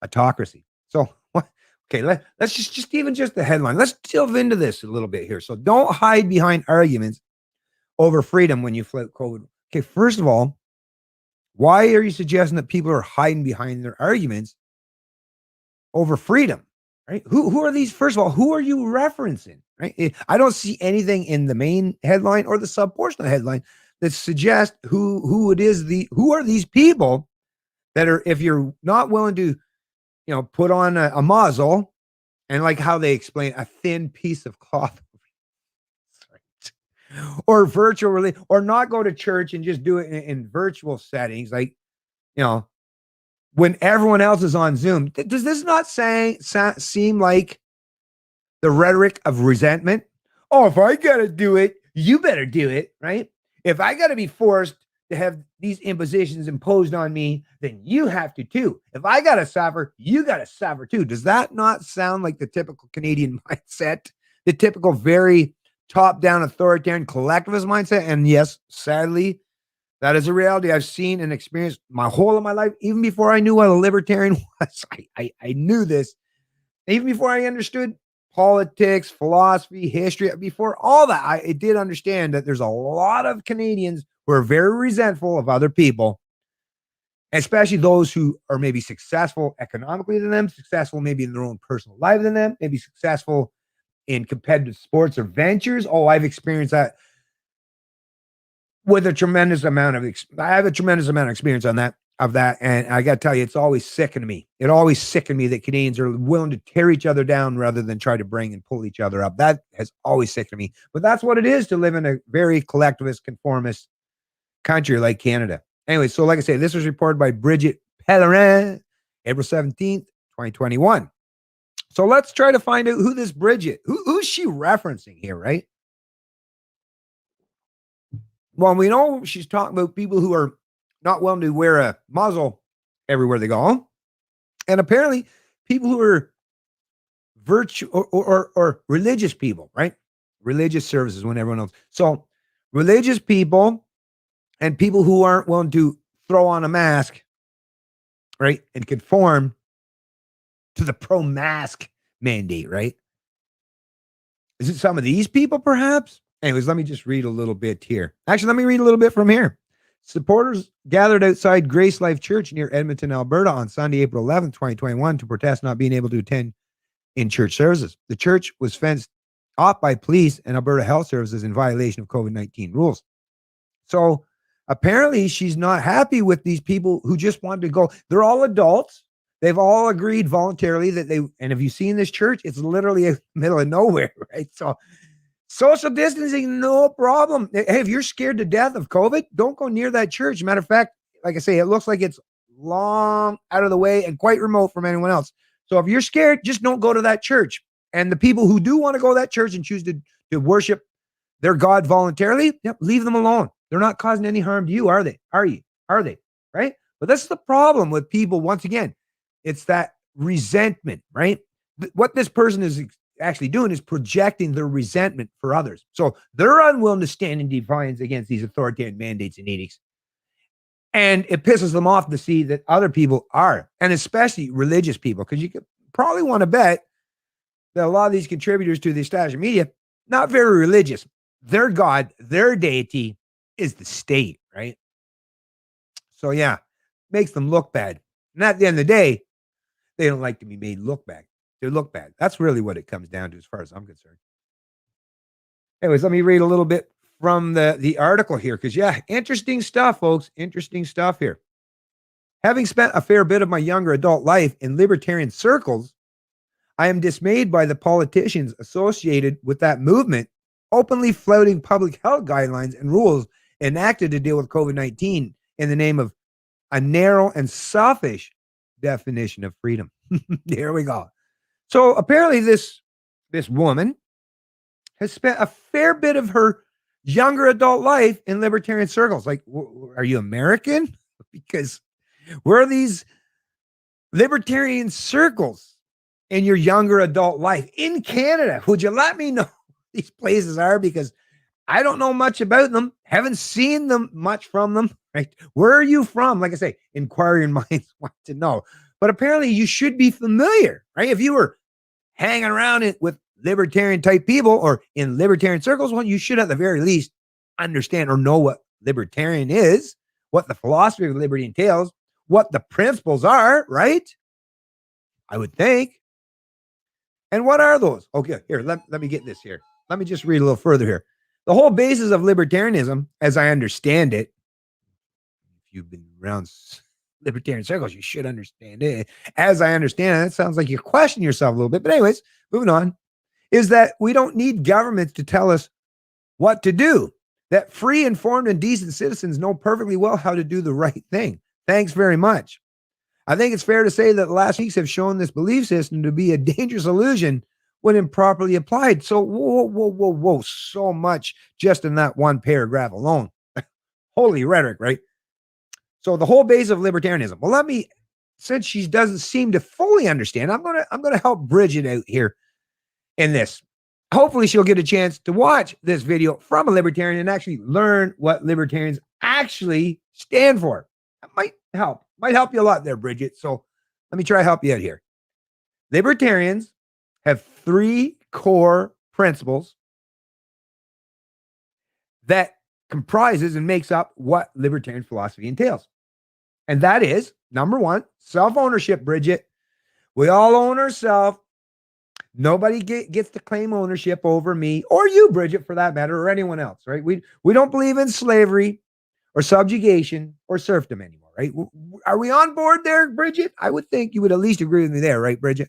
autocracy. So, okay, let's just even just the headline. Let's delve into this a little bit here. So don't hide behind arguments over freedom when you flout COVID. Okay, first of all, why are you suggesting that people are hiding behind their arguments over freedom? Right? Who are these? First of all, who are you referencing? Right? I don't see anything in the main headline or the sub portion of the headline that suggests who are these people that are, if you're not willing to, put on a muzzle, and like how they explain a thin piece of cloth or virtual religion, or not go to church and just do it in virtual settings, like, when everyone else is on Zoom. Does this not seem like the rhetoric of resentment? Oh, if I got to do it, you better do it, right? If I got to be forced to have these impositions imposed on me, then you have to too. If I got to suffer, you got to suffer too. Does that not sound like the typical Canadian mindset? The typical very top-down authoritarian collectivist mindset? And yes, sadly, that is a reality I've seen and experienced my whole of my life. Even before I knew what a libertarian was, I knew this. Even before I understood politics, philosophy, history, before all that, I did understand that there's a lot of Canadians who are very resentful of other people, especially those who are maybe successful economically than them, successful maybe in their own personal life than them, maybe successful in competitive sports or ventures. Oh, I've experienced that with a tremendous amount of, I have a tremendous amount of experience of that. And I got to tell you, it's always sickened me. It always sickened me that Canadians are willing to tear each other down rather than try to bring and pull each other up. That has always sickened me. But that's what it is to live in a very collectivist, conformist country like Canada. Anyway, so like I say, this was reported by Bridget Pellerin, April 17th, 2021. So let's try to find out who this Bridget, who's she referencing here, right? Well, we know she's talking about people who are not willing to wear a muzzle everywhere they go. And apparently people who are or religious people, right? Religious services when everyone else. So religious people and people who aren't willing to throw on a mask, right? And conform to the pro-mask mandate, right? Is it some of these people perhaps? Anyways, let me just read a little bit here. Actually, let me read a little bit from here. Supporters gathered outside Grace Life Church near Edmonton, Alberta on Sunday, April 11th, 2021 to protest not being able to attend in-church services. The church was fenced off by police and Alberta Health Services in violation of COVID-19 rules. So apparently she's not happy with these people who just wanted to go. They're all adults. They've all agreed voluntarily that and have you seen this church? It's literally in the middle of nowhere, right? So social distancing, no problem. Hey, if you're scared to death of COVID, don't go near that church. Matter of fact, like I say, it looks like it's long out of the way and quite remote from anyone else. So if you're scared, just don't go to that church. And the people who do want to go to that church and choose to worship their God voluntarily, yep, leave them alone. They're not causing any harm to you, are they? Are you? Are they? Right? But that's the problem with people. Once again, it's that resentment, right? What this person is actually doing is projecting their resentment for others. So they're unwilling to stand in defiance against these authoritarian mandates and edicts. And it pisses them off to see that other people are, and especially religious people, because you could probably want to bet that a lot of these contributors to the establishment media, not very religious. Their God, their deity is the state, right? So yeah, makes them look bad. And at the end of the day, they don't like to be made look bad. They look bad. That's really what it comes down to as far as I'm concerned. Anyways, let me read a little bit from the article here, because yeah, interesting stuff, folks. Interesting stuff here. Having spent a fair bit of my younger adult life in libertarian circles, I am dismayed by the politicians associated with that movement openly flouting public health guidelines and rules enacted to deal with COVID-19 in the name of a narrow and selfish definition of freedom. Here we go. So apparently this woman has spent a fair bit of her younger adult life in libertarian circles. Like, are you American? Because where are these libertarian circles in your younger adult life in Canada? Would you let me know these places are? Because I don't know much about them. Haven't seen them much from them. Right? Where are you from? Like I say, inquiring minds want to know. But apparently you should be familiar, right? If you were hanging around with libertarian type people or in libertarian circles, well, you should at the very least understand or know what libertarian is, what the philosophy of liberty entails, what the principles are, right? I would think. And what are those? Okay, here, let me get this here. Let me just read a little further here. The whole basis of libertarianism, as I understand it, if you've been around libertarian circles, you should understand it. As I understand it, it sounds like you question yourself a little bit. But anyways, moving on, is that we don't need governments to tell us what to do. That free, informed, and decent citizens know perfectly well how to do the right thing. Thanks very much. I think it's fair to say that the last weeks have shown this belief system to be a dangerous illusion when improperly applied. So, whoa. So much just in that one paragraph alone. Holy rhetoric, right? So the whole base of libertarianism. Well, since she doesn't seem to fully understand, I'm gonna help Bridget out here in this. Hopefully she'll get a chance to watch this video from a libertarian and actually learn what libertarians actually stand for. That might help you a lot there, Bridget. So let me try to help you out here. Libertarians have 3 core principles that comprises and makes up what libertarian philosophy entails. And that is, number 1, self-ownership, Bridget. We all own ourselves. Nobody gets to claim ownership over me or you, Bridget, for that matter, or anyone else, right? We don't believe in slavery or subjugation or serfdom anymore, right? Are we on board there, Bridget? I would think you would at least agree with me there, right, Bridget?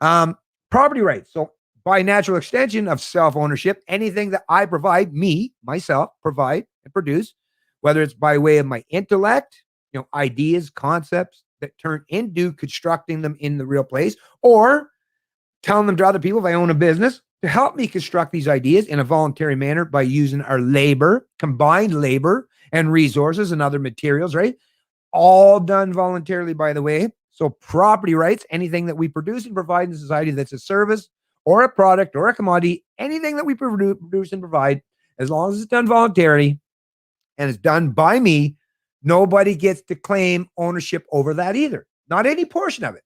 Property rights. So by natural extension of self-ownership, anything that I provide, myself, provide and produce, whether it's by way of my intellect, ideas, concepts that turn into constructing them in the real place, or telling them to other people if I own a business to help me construct these ideas in a voluntary manner by using our labor, combined labor and resources and other materials, right? All done voluntarily, by the way. So property rights, anything that we produce and provide in society that's a service or a product or a commodity, anything that we produce and provide, as long as it's done voluntarily and it's done by me, nobody gets to claim ownership over that either. Not any portion of it.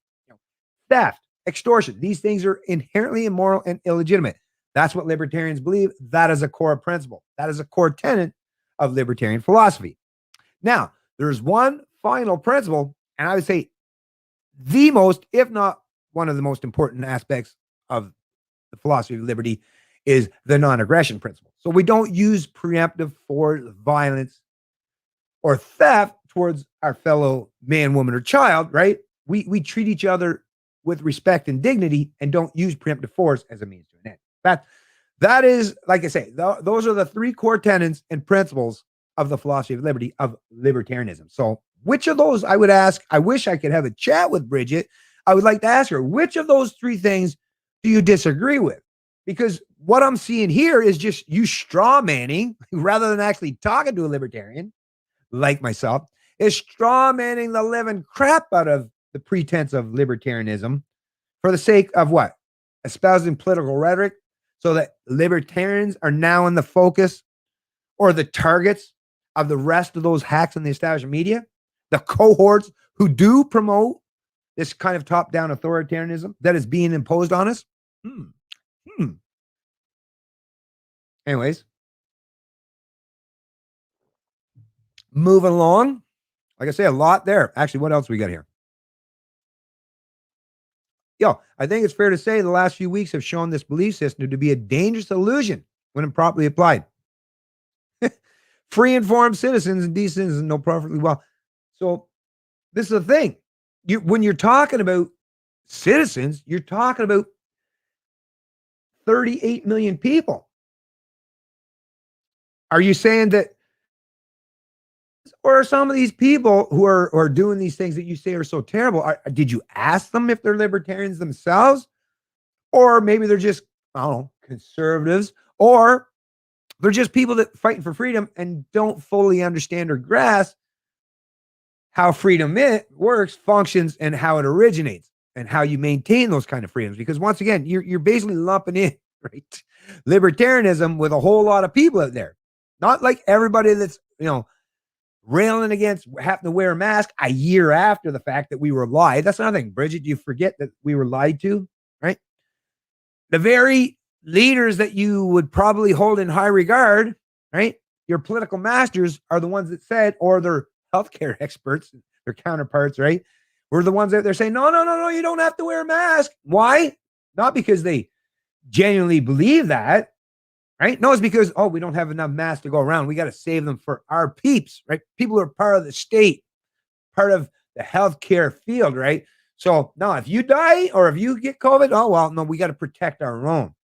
Theft, extortion, these things are inherently immoral and illegitimate. That's what libertarians believe. That is a core principle. That is a core tenet of libertarian philosophy. Now, there's one final principle, and I would say the most, if not one of the most important aspects of the philosophy of liberty is the non-aggression principle. So we don't use preemptive force, violence, or theft towards our fellow man, woman, or child, right? We treat each other with respect and dignity and don't use preemptive force as a means to an end. That is, like I say, those are the 3 core tenets and principles of the philosophy of liberty, of libertarianism. So Which of those, I would ask, I wish I could have a chat with Bridget. I would like to ask her, which of those three things do you disagree with? Because what I'm seeing here is just you straw manning rather than actually talking to a libertarian like myself, is straw manning the living crap out of the pretense of libertarianism for the sake of what? Espousing political rhetoric so that libertarians are now in the focus or the targets of the rest of those hacks in the establishment media, the cohorts who do promote this kind of top-down authoritarianism that is being imposed on us. Anyways, moving along. Like I say, a lot there. Actually, what else we got here? Yo, I think it's fair to say the last few weeks have shown this belief system to be a dangerous illusion when improperly applied. Free informed citizens and decent citizens know perfectly well. So this is the thing. When you're talking about citizens, you're talking about 38 million people. Are you saying that, or are some of these people who are doing these things that you say are so terrible, did you ask them if they're libertarians themselves? Or maybe they're just, I don't know, conservatives, or they're just people that fighting for freedom and don't fully understand or grasp how freedom works, functions, and how it originates and how you maintain those kind of freedoms. Because once again, you're basically lumping in, right, libertarianism with a whole lot of people out there. Not like everybody that's, railing against having to wear a mask a year after the fact that we were lied. That's another thing. Bridget, you forget that we were lied to, right? The very leaders that you would probably hold in high regard, right? Your political masters are the ones that said, or their healthcare experts, their counterparts, right? Were the ones out there saying, no, you don't have to wear a mask. Why? Not because they genuinely believe that, right? No, it's because, we don't have enough masks to go around. We got to save them for our peeps, right? People who are part of the state, part of the healthcare field, right? So no, if you die or if you get COVID, no, we got to protect our own.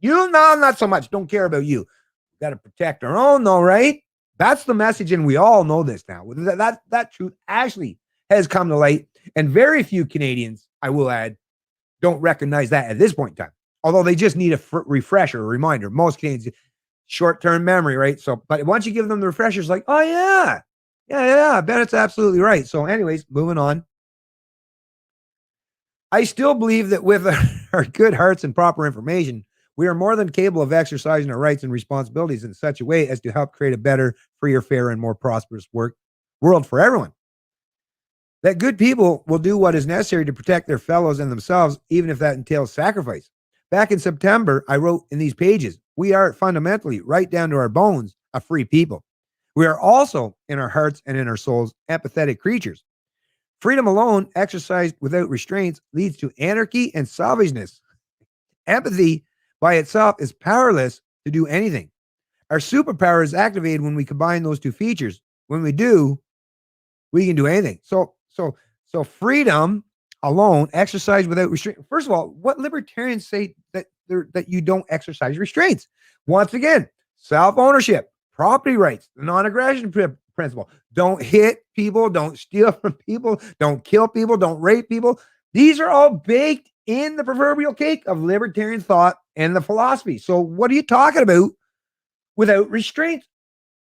No, not so much. Don't care about you. We got to protect our own, though, right? That's the message, and we all know this now. That truth actually has come to light, and very few Canadians, I will add, don't recognize that at this point in time. Although they just need a refresher, a reminder. Most Canadians, short-term memory, right? So, but once you give them the refreshers, like, oh yeah, I bet it's absolutely right. So anyways, moving on. I still believe that with our good hearts and proper information, we are more than capable of exercising our rights and responsibilities in such a way as to help create a better, freer, fairer, and more prosperous world for everyone. That good people will do what is necessary to protect their fellows and themselves, even if that entails sacrifice. Back in September, I wrote in these pages, we are fundamentally, right down to our bones, a free people. We are also, in our hearts and in our souls, empathetic creatures. Freedom alone, exercised without restraints, leads to anarchy and savageness. Empathy by itself is powerless to do anything. Our superpower is activated when we combine those two features. When we do, we can do anything. So freedom alone, exercise without restraint. First of all, what libertarians say that you don't exercise restraints? Once again, self-ownership, property rights, the non-aggression principle. Don't hit people, don't steal from people, don't kill people, don't rape people. These are all baked in the proverbial cake of libertarian thought and the philosophy. So what are you talking about without restraints?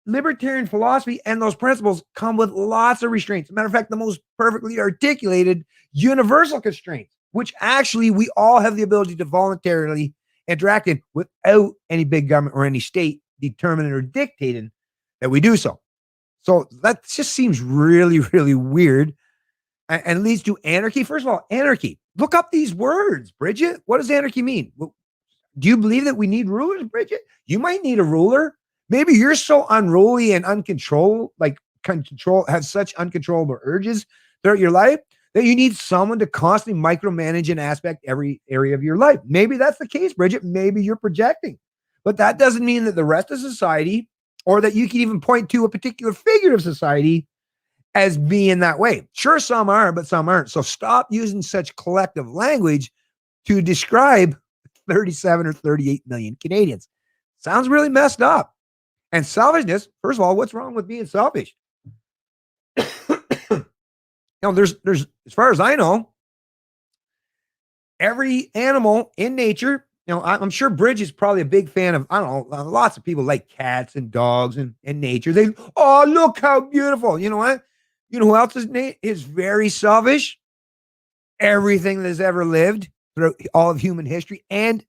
Libertarian philosophy and those principles come with lots of restraints. As a matter of fact, the most perfectly articulated universal constraints, which actually we all have the ability to voluntarily interact in without any big government or any state determining or dictating that we do so. So that just seems really, really weird and leads to anarchy. First of all, anarchy. Look up these words, Bridget. What does anarchy mean? Do you believe that we need rulers, Bridget? You might need a ruler. Maybe you're so unruly and uncontrolled, have such uncontrollable urges throughout your life that you need someone to constantly micromanage and aspect every area of your life. Maybe that's the case, Bridget. Maybe you're projecting. But that doesn't mean that the rest of society, or that you can even point to a particular figure of society as being that way. Sure, some are, but some aren't. So stop using such collective language to describe 37 or 38 million Canadians. Sounds really messed up. And selfishness, first of all, what's wrong with being selfish? there's as far as I know, every animal in nature. I'm sure Bridge is probably a big fan of, I don't know, lots of people like cats and dogs and nature. Oh, look how beautiful. You know what? You know who else is very selfish? Everything that has ever lived throughout all of human history and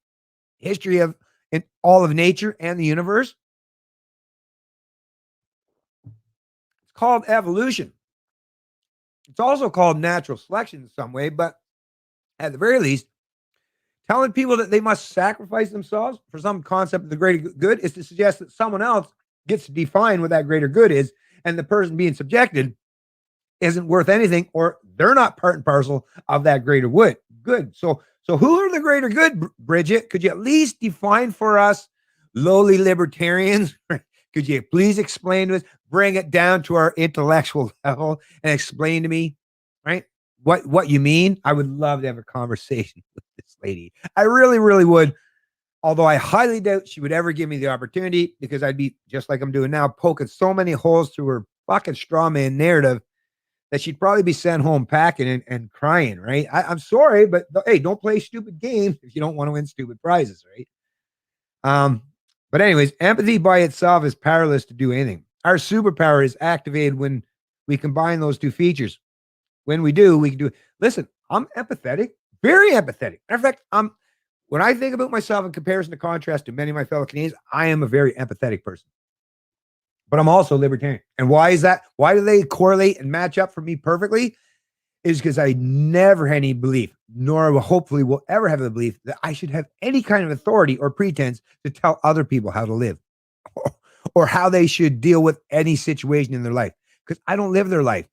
history of in all of nature and the universe. It's called evolution. It's also called natural selection in some way, but at the very least, telling people that they must sacrifice themselves for some concept of the greater good is to suggest that someone else gets to define what that greater good is, and the person being subjected isn't worth anything, or they're not part and parcel of that greater good. So who are the greater good, Bridget? Could you at least define for us, lowly libertarians? Could you please explain to us, bring it down to our intellectual level and explain to me, right? What you mean? I would love to have a conversation with this lady. I really, really would. Although I highly doubt she would ever give me the opportunity, because I'd be just like I'm doing now, poking so many holes through her fucking straw man narrative that she'd probably be sent home packing and crying, right? I'm sorry, but hey, don't play stupid games if you don't want to win stupid prizes, right? But anyways, empathy by itself is powerless to do anything. Our superpower is activated when we combine those two features. When we do, we can do it. Listen, I'm empathetic, very empathetic. Matter of fact, when I think about myself in comparison to contrast to many of my fellow Canadians, I am a very empathetic person. But I'm also libertarian. And why is that? Why do they correlate and match up for me perfectly? Is because I never had any belief, nor hopefully will ever have the belief that I should have any kind of authority or pretense to tell other people how to live or how they should deal with any situation in their life, because I don't live their life.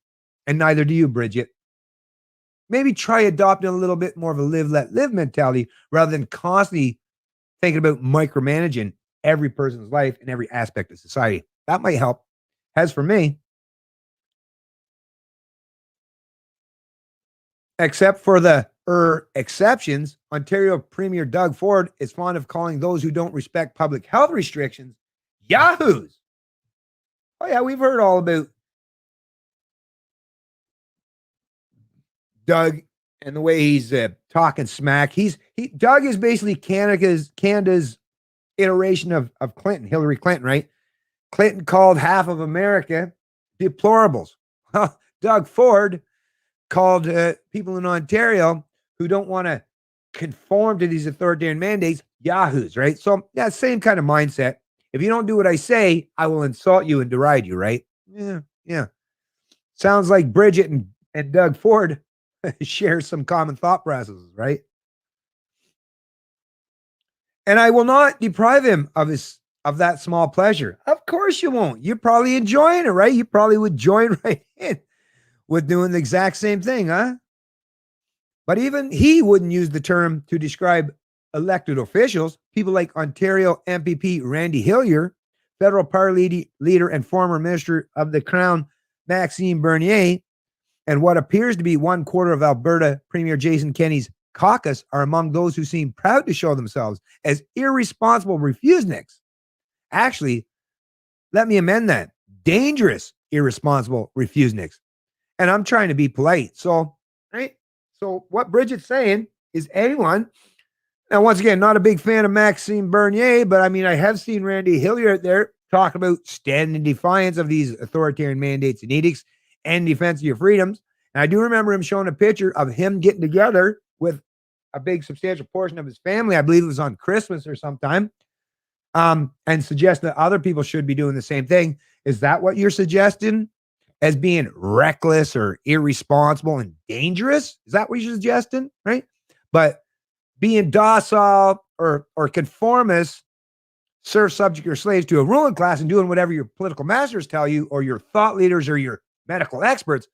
And neither do you, Bridget. Maybe try adopting a little bit more of a live, let live mentality rather than constantly thinking about micromanaging every person's life and every aspect of society. That might help. As for me, except for the exceptions, Ontario Premier Doug Ford is fond of calling those who don't respect public health restrictions yahoos. Oh yeah, we've heard all about Doug and the way he's talking smack. Doug is basically Canada's iteration of Clinton, Hillary Clinton, right? Clinton called half of America deplorables. Doug Ford called people in Ontario who don't want to conform to these authoritarian mandates yahoos, right? So yeah, same kind of mindset. If you don't do what I say, I will insult you and deride you, right? Yeah. Sounds like Bridget and Doug Ford share some common thought processes, right? And I will not deprive him of that small pleasure. Of course you won't. You're probably enjoying it, right? You probably would join right in with doing the exact same thing, huh? But even he wouldn't use the term to describe elected officials. People like Ontario MPP Randy Hillier, federal party leader and former minister of the Crown Maxime Bernier, and what appears to be 1/4 of Alberta Premier Jason Kenney's caucus are among those who seem proud to show themselves as irresponsible refuseniks. Actually, let me amend that. Dangerous, irresponsible refuseniks. And I'm trying to be polite. So, right? So what Bridget's saying is anyone, now once again, not a big fan of Maxime Bernier, but I mean, I have seen Randy Hillier out there talk about standing in defiance of these authoritarian mandates and edicts and defense of your freedoms. And I do remember him showing a picture of him getting together with a big substantial portion of his family. I believe it was on Christmas or sometime. And suggest that other people should be doing the same thing. Is that what you're suggesting as being reckless or irresponsible and dangerous? Is that what you're suggesting? Right. But being docile or conformist, serve subject or slaves to a ruling class and doing whatever your political masters tell you, or your thought leaders or your medical experts,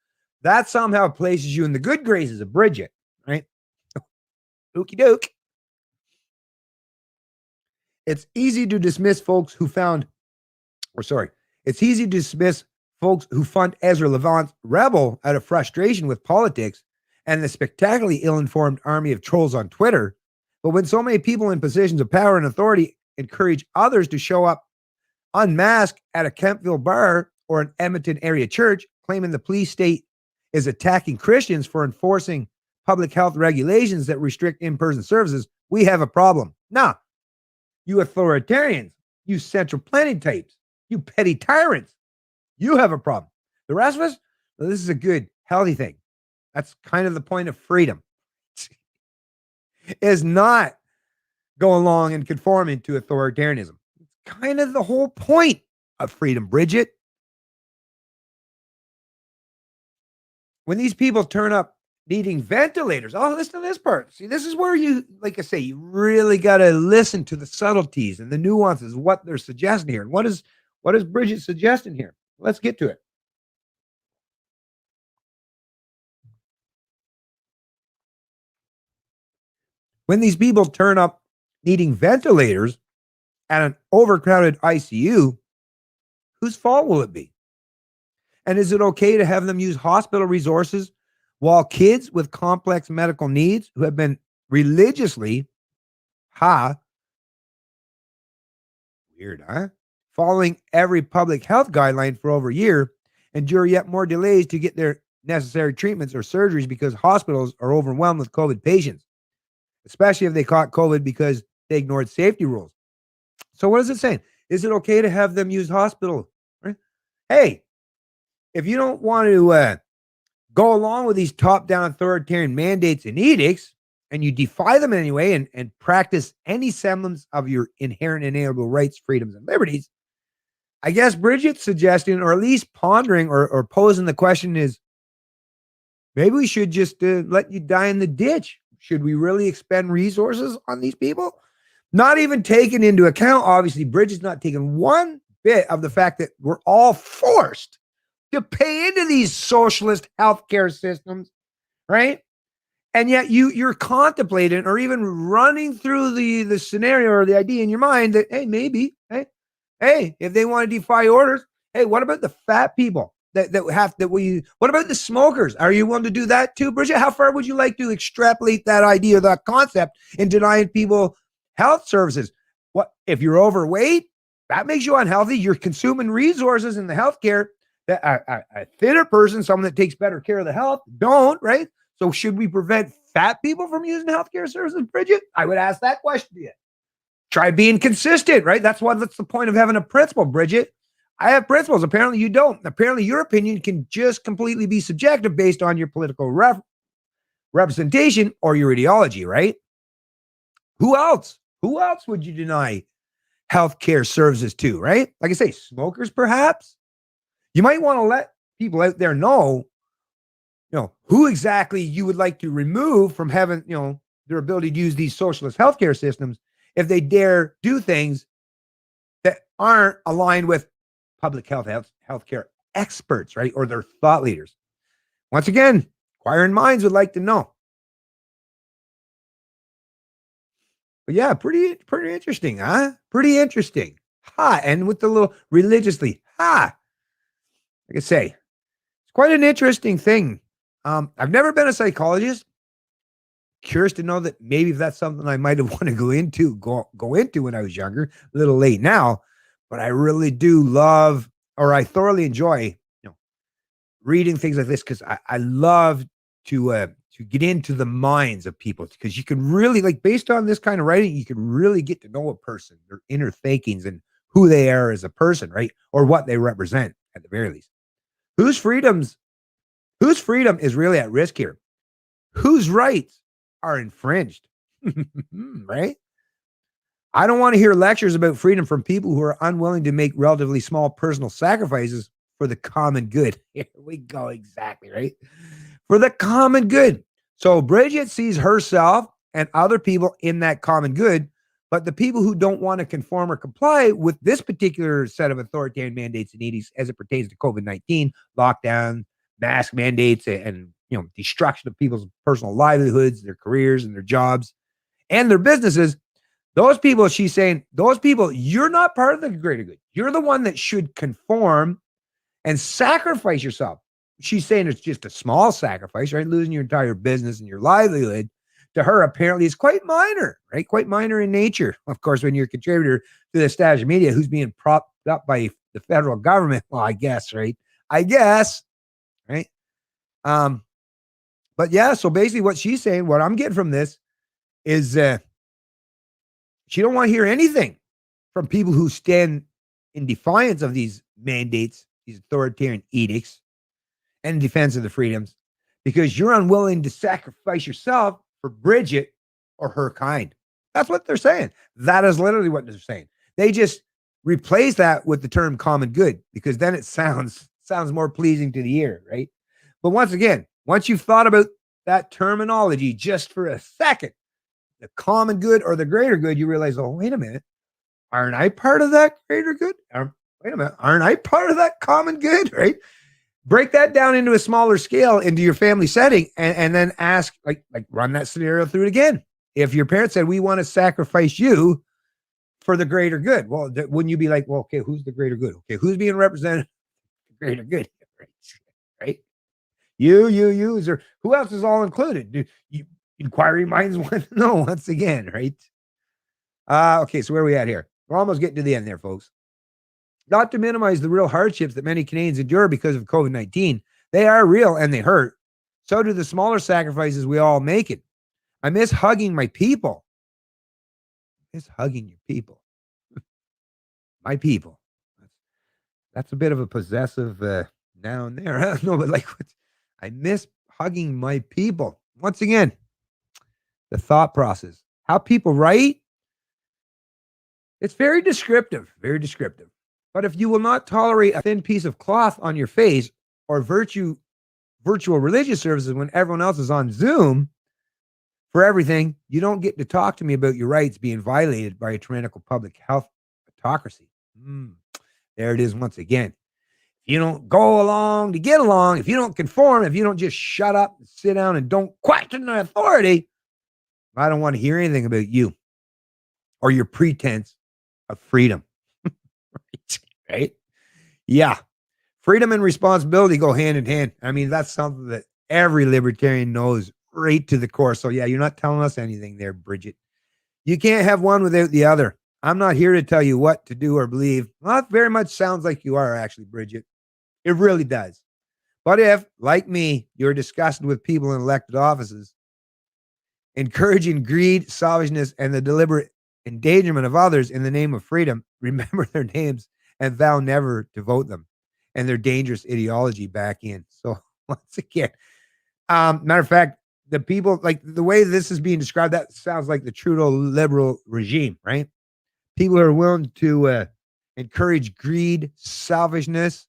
that somehow places you in the good graces of Bridget, right? Okey doke. It's easy to dismiss folks who it's easy to dismiss folks who fund Ezra Levant's rebel out of frustration with politics and the spectacularly ill-informed army of trolls on Twitter. But when so many people in positions of power and authority encourage others to show up unmasked at a Kemptville bar or an Edmonton area church, claiming the police state is attacking Christians for enforcing public health regulations that restrict in-person services, we have a problem. Nah, you authoritarians, you central planning types, you petty tyrants, you have a problem. The rest of us, well, this is a good, healthy thing. That's kind of the point of freedom. Is not go along and conforming to authoritarianism. It's kind of the whole point of freedom, Bridget. When these people turn up needing ventilators, oh, listen to this part. See, this is where you, like I say, you really got to listen to the subtleties and the nuances, what they're suggesting here. And what is Bridget suggesting here? Let's get to it. When these people turn up needing ventilators at an overcrowded ICU, whose fault will it be? And is it okay to have them use hospital resources while kids with complex medical needs who have been religiously, weird, huh? Following every public health guideline for over a year, endure yet more delays to get their necessary treatments or surgeries because hospitals are overwhelmed with COVID patients, especially if they caught COVID because they ignored safety rules. So what is it saying? Is it okay to have them use hospital? Right? Hey, if you don't want to go along with these top-down authoritarian mandates and edicts, and you defy them in any way and practice any semblance of your inherent inalienable rights, freedoms, and liberties, I guess Bridget's suggesting, or at least pondering or posing the question is, maybe we should just let you die in the ditch. Should we really expend resources on these people? Not even taking into account, obviously, Bridget's not taking one bit of the fact that we're all forced to pay into these socialist healthcare systems, right? And yet you're contemplating or even running through the scenario or the idea in your mind that, hey, maybe, hey, if they want to defy orders, hey, what about the fat people what about the smokers? Are you willing to do that too, Bridget? How far would you like to extrapolate that idea, that concept, in denying people health services? What if you're overweight? That makes you unhealthy. You're consuming resources in the healthcare that a thinner person, someone that takes better care of the health, don't, right? So should we prevent fat people from using healthcare services, Bridget? I would ask that question to you. Try being consistent, right? That's the point of having a principle, Bridget. I have principles. Apparently you don't. Apparently your opinion can just completely be subjective based on your political representation or your ideology, right? Who else? Who else would you deny healthcare services to, right? Like I say, smokers perhaps? You might want to let people out there know, who exactly you would like to remove from having, their ability to use these socialist healthcare systems if they dare do things that aren't aligned with public healthcare experts, right? Or their thought leaders. Once again, inquiring minds would like to know. But yeah, pretty interesting, huh? Pretty interesting. And with the little religiously, like I say, it's quite an interesting thing. I've never been a psychologist. Curious to know that maybe if that's something I might have wanted to go into when I was younger. A little late now, but I really do love, or I thoroughly enjoy, reading things like this, because I love to get into the minds of people, because you can really, like, based on this kind of writing, you can really get to know a person, their inner thinkings, and who they are as a person, right? Or what they represent at the very least. Whose freedom is really at risk here? Whose rights are infringed? Right? I don't want to hear lectures about freedom from people who are unwilling to make relatively small personal sacrifices for the common good. Here we go. Exactly, right? For the common good. So Bridget sees herself and other people in that common good, but the people who don't want to conform or comply with this particular set of authoritarian mandates and edicts as it pertains to COVID-19, lockdown, mask mandates, and destruction of people's personal livelihoods, their careers and their jobs and their businesses. Those people, she's saying, you're not part of the greater good. You're the one that should conform and sacrifice yourself. She's saying it's just a small sacrifice, right? Losing your entire business and your livelihood to her apparently is quite minor, right? Quite minor in nature. Of course, when you're a contributor to the stash media who's being propped up by the federal government, well, I guess, right? But yeah, so basically what she's saying, what I'm getting from this is she don't want to hear anything from people who stand in defiance of these mandates, these authoritarian edicts, and in defense of the freedoms, because you're unwilling to sacrifice yourself for Bridget or her kind. That's what they're saying. That is literally what they're saying. They just replace that with the term common good because then it sounds more pleasing to the ear, right? But once again, once you've thought about that terminology just for a second, the common good or the greater good, you realize, oh, wait a minute. Aren't I part of that greater good? Wait a minute. Aren't I part of that common good, right? Break that down into a smaller scale into your family setting and then ask, like run that scenario through it again. If your parents said, we want to sacrifice you for the greater good, well, wouldn't you be like, well, okay, who's the greater good? Okay, who's being represented? The greater good, right? You, is there, who else is all included? Do you, inquiry minds want to know once again, right? Okay, so where are we at here? We're almost getting to the end there, folks. Not to minimize the real hardships that many Canadians endure because of COVID-19. They are real and they hurt. So do the smaller sacrifices we all make it. I miss hugging my people. I miss hugging your people. My people. That's a bit of a possessive noun there. I don't know, but I miss hugging my people. Once again, the thought process. How people write, it's very descriptive, very descriptive. But if you will not tolerate a thin piece of cloth on your face or virtual religious services when everyone else is on Zoom for everything, you don't get to talk to me about your rights being violated by a tyrannical public health autocracy. There it is once again. If you don't go along to get along, if you don't conform, if you don't just shut up and sit down and don't question the authority, I don't want to hear anything about you or your pretense of freedom. Right? Yeah. Freedom and responsibility go hand in hand. I mean, that's something that every libertarian knows right to the core. So yeah, you're not telling us anything there, Bridget. You can't have one without the other. I'm not here to tell you what to do or believe. Well, it very much sounds like you are actually, Bridget. It really does. But if, like me, you're disgusted with people in elected offices, encouraging greed, selfishness, and the deliberate endangerment of others in the name of freedom, remember their names and vow never to vote them and their dangerous ideology back in. So once again, matter of fact, the people, like the way this is being described, that sounds like the Trudeau liberal regime, right? People who are willing to encourage greed, selfishness.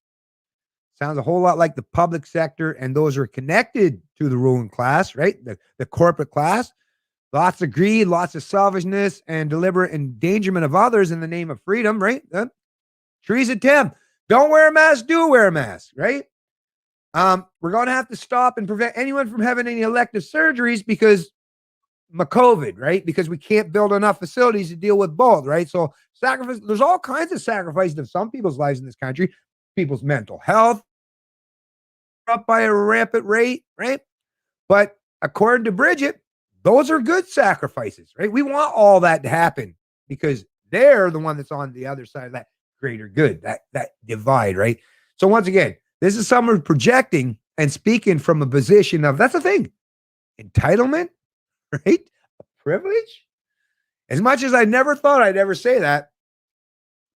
Sounds a whole lot like the public sector and those who are connected to the ruling class, right? The corporate class. Lots of greed, lots of selfishness, and deliberate endangerment of others in the name of freedom, right? Teresa Tim, don't wear a mask, do wear a mask, right? We're going to have to stop and prevent anyone from having any elective surgeries because COVID, right? Because we can't build enough facilities to deal with both, right? So sacrifice, there's all kinds of sacrifices of some people's lives in this country, people's mental health up by a rampant rate, right? But according to Bridget, those are good sacrifices, right? We want all that to happen because they're the one that's on the other side of that greater good, that divide, right? So once again, this is someone projecting and speaking from a position of, that's the thing, entitlement, right? A privilege. As much as I never thought I'd ever say that,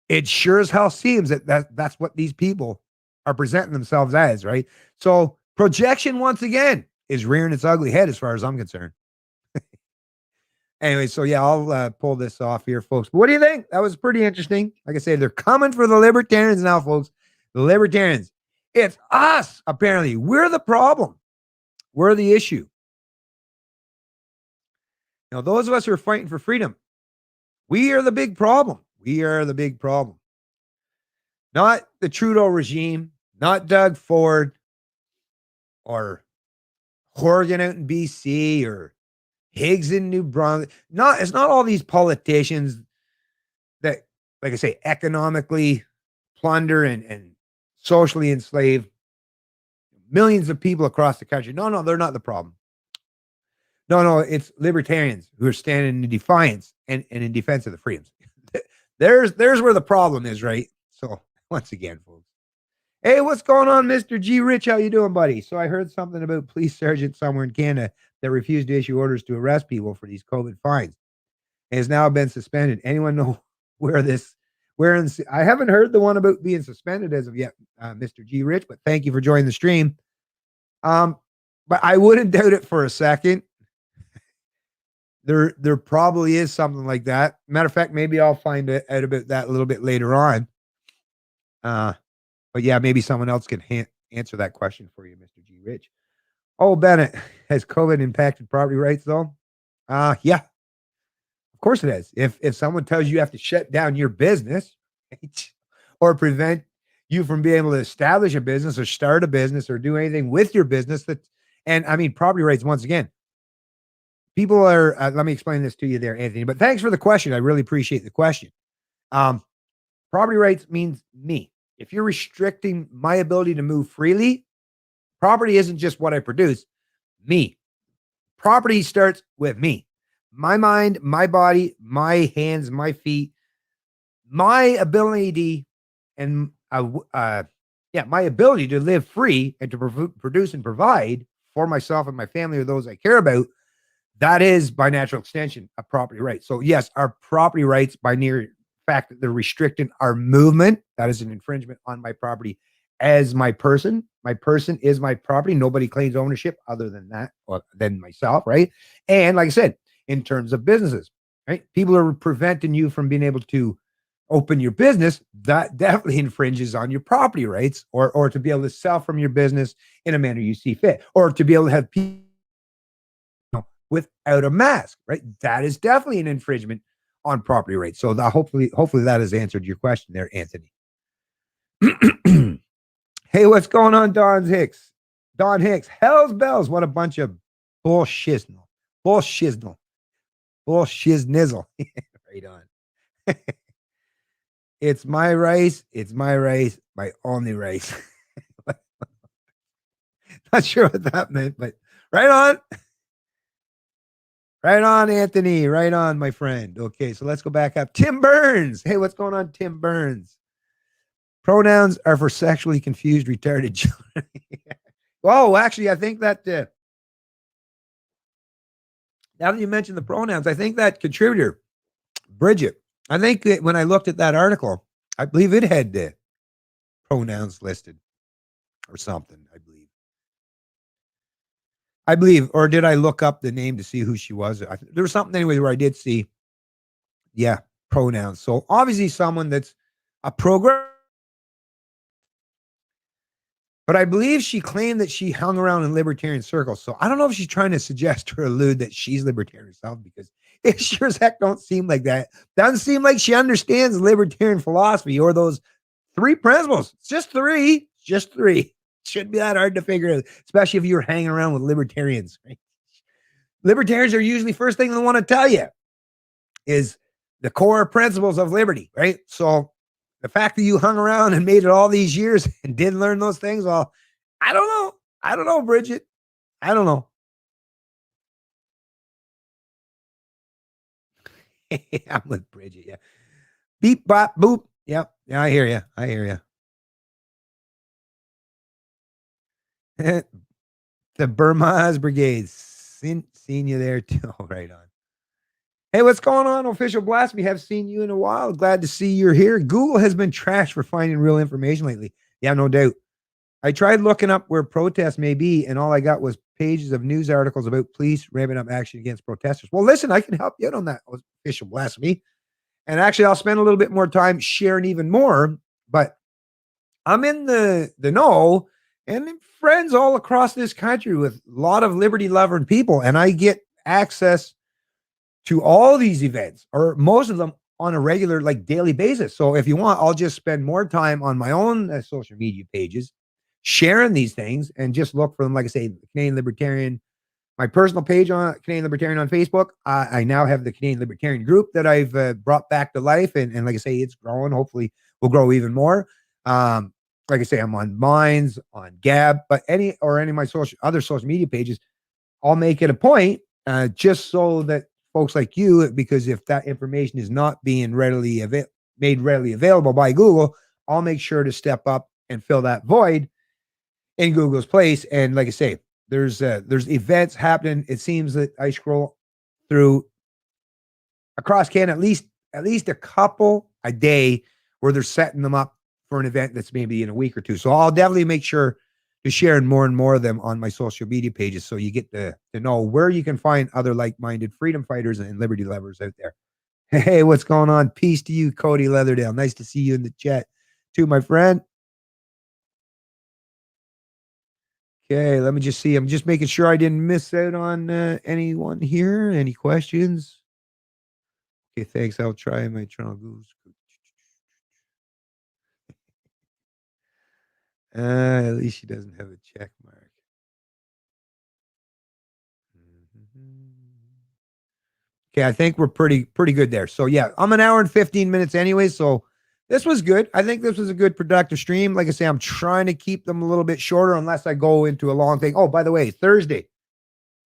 it sure as hell seems that's what these people are presenting themselves as, right? So projection, once again, is rearing its ugly head as far as I'm concerned. Anyway, so yeah, I'll pull this off here, folks. But what do you think? That was pretty interesting. Like I say, they're coming for the libertarians now, folks. The libertarians. It's us, apparently. We're the problem. We're the issue. Now, those of us who are fighting for freedom, we are the big problem. We are the big problem. Not the Trudeau regime, not Doug Ford, or Horgan out in BC, or Higgs in New Brunswick. It's not all these politicians that, like I say, economically plunder and socially enslave millions of people across the country. No, they're not the problem. No, it's libertarians who are standing in defiance and in defense of the freedoms. There's where the problem is, right? So once again, folks, Hey, what's going on, Mr. G. Rich? How you doing, buddy? So I heard something about police sergeant somewhere in Canada that refused to issue orders to arrest people for these COVID fines and has now been suspended. Anyone know where this? I haven't heard the one about being suspended as of yet, Mr. G. Rich. But thank you for joining the stream. But I wouldn't doubt it for a second. There probably is something like that. Matter of fact, maybe I'll find out about that a little bit later on. But yeah, maybe someone else can answer that question for you, Mr. G. Rich. Oh, Bennett, has COVID impacted property rights though? Yeah, of course it has. If someone tells you have to shut down your business, right, or prevent you from being able to establish a business or start a business or do anything with your business, and I mean property rights once again. People are. Let me explain this to you there, Anthony. But thanks for the question. I really appreciate the question. Property rights means me. If you're restricting my ability to move freely, property isn't just what I produce, me. Property starts with me. My mind, my body, my hands, my feet, my ability and my ability to live free and to produce and provide for myself and my family or those I care about. That is, by natural extension, a property right. So yes, our property rights, by near fact that they're restricting our movement, that is an infringement on my property as my person. My person is my property. Nobody claims ownership other than that, or than myself, right? And like I said, in terms of businesses, right? People are preventing you from being able to open your business. That definitely infringes on your property rights, or to be able to sell from your business in a manner you see fit, or to be able to have people without a mask, right? That is definitely an infringement on property rights. So hopefully that has answered your question there, Anthony. Hey, what's going on, Don Hicks? Don Hicks, hell's bells. What a bunch of bullshiznle. Bullshiznle. Bullshiznizzle. Right on. It's my rice. It's my rice. My only rice. Not sure what that meant, but right on. Right on, Anthony. Right on, my friend. Okay, so let's go back up. Tim Burns. Hey, what's going on, Tim Burns? Pronouns are for sexually confused, retarded children. Oh, actually, I think that now that you mentioned the pronouns, I think that contributor, Bridget, I think that when I looked at that article, I believe it had the pronouns listed or something, I believe, or did I look up the name to see who she was? There was something anyway where I did see, yeah, pronouns. So obviously someone that's a program. But I believe she claimed that she hung around in libertarian circles. So I don't know if she's trying to suggest or allude that she's libertarian herself, because it sure as heck don't seem like that. Doesn't seem like she understands libertarian philosophy or those three principles. It's just three. Just three. Shouldn't be that hard to figure out, especially if you're hanging around with libertarians. Right? Libertarians are usually first thing they want to tell you is the core principles of liberty, right? So the fact that you hung around and made it all these years and didn't learn those things, well, I don't know. I don't know, Bridget. I don't know. I'm with Bridget, yeah. Beep, bop, boop. Yep. Yeah, I hear you. I hear you. The Burmaz Brigade. Seen you there too. Right on. Hey, what's going on, Official Blasphemy? Have seen you in a while. Glad to see you're here. Google has been trashed for finding real information lately. Yeah, no doubt. I tried looking up where protests may be, and all I got was pages of news articles about police ramping up action against protesters. Well, listen, I can help you out on that, Official Blasphemy. And actually, I'll spend a little bit more time sharing even more, but I'm in the know and friends all across this country with a lot of liberty-loving people, and I get access to all these events, or most of them, on a regular, like daily basis. So if you want, I'll just spend more time on my own social media pages sharing these things and just look for them. Like I say, Canadian Libertarian, my personal page on Canadian Libertarian on Facebook. I now have the Canadian Libertarian group that I've brought back to life. And like I say, it's growing. Hopefully will grow even more. Like I say, I'm on Minds, on Gab, but any of my other social media pages, I'll make it a point just so that folks like you, because if that information is not being made readily available by Google, I'll make sure to step up and fill that void in Google's place. And like I say, there's events happening. It seems that I scroll through across Canada at least a couple a day where they're setting them up for an event that's maybe in a week or two. So I'll definitely make sure to share more and more of them on my social media pages, so you get to know where you can find other like-minded freedom fighters and liberty lovers out there. Hey, what's going on? Peace to you, Cody Leatherdale. Nice to see you in the chat too, my friend. Okay, let me just see. I'm just making sure I didn't miss out on anyone here. Any questions? Okay, thanks. I'll try my Toronto Goose. At least she doesn't have a check mark. Okay, I think we're pretty good there. So yeah, I'm an hour and 15 minutes anyway. So this was good. I think this was a good productive stream. Like I say, I'm trying to keep them a little bit shorter unless I go into a long thing. Oh, by the way, Thursday,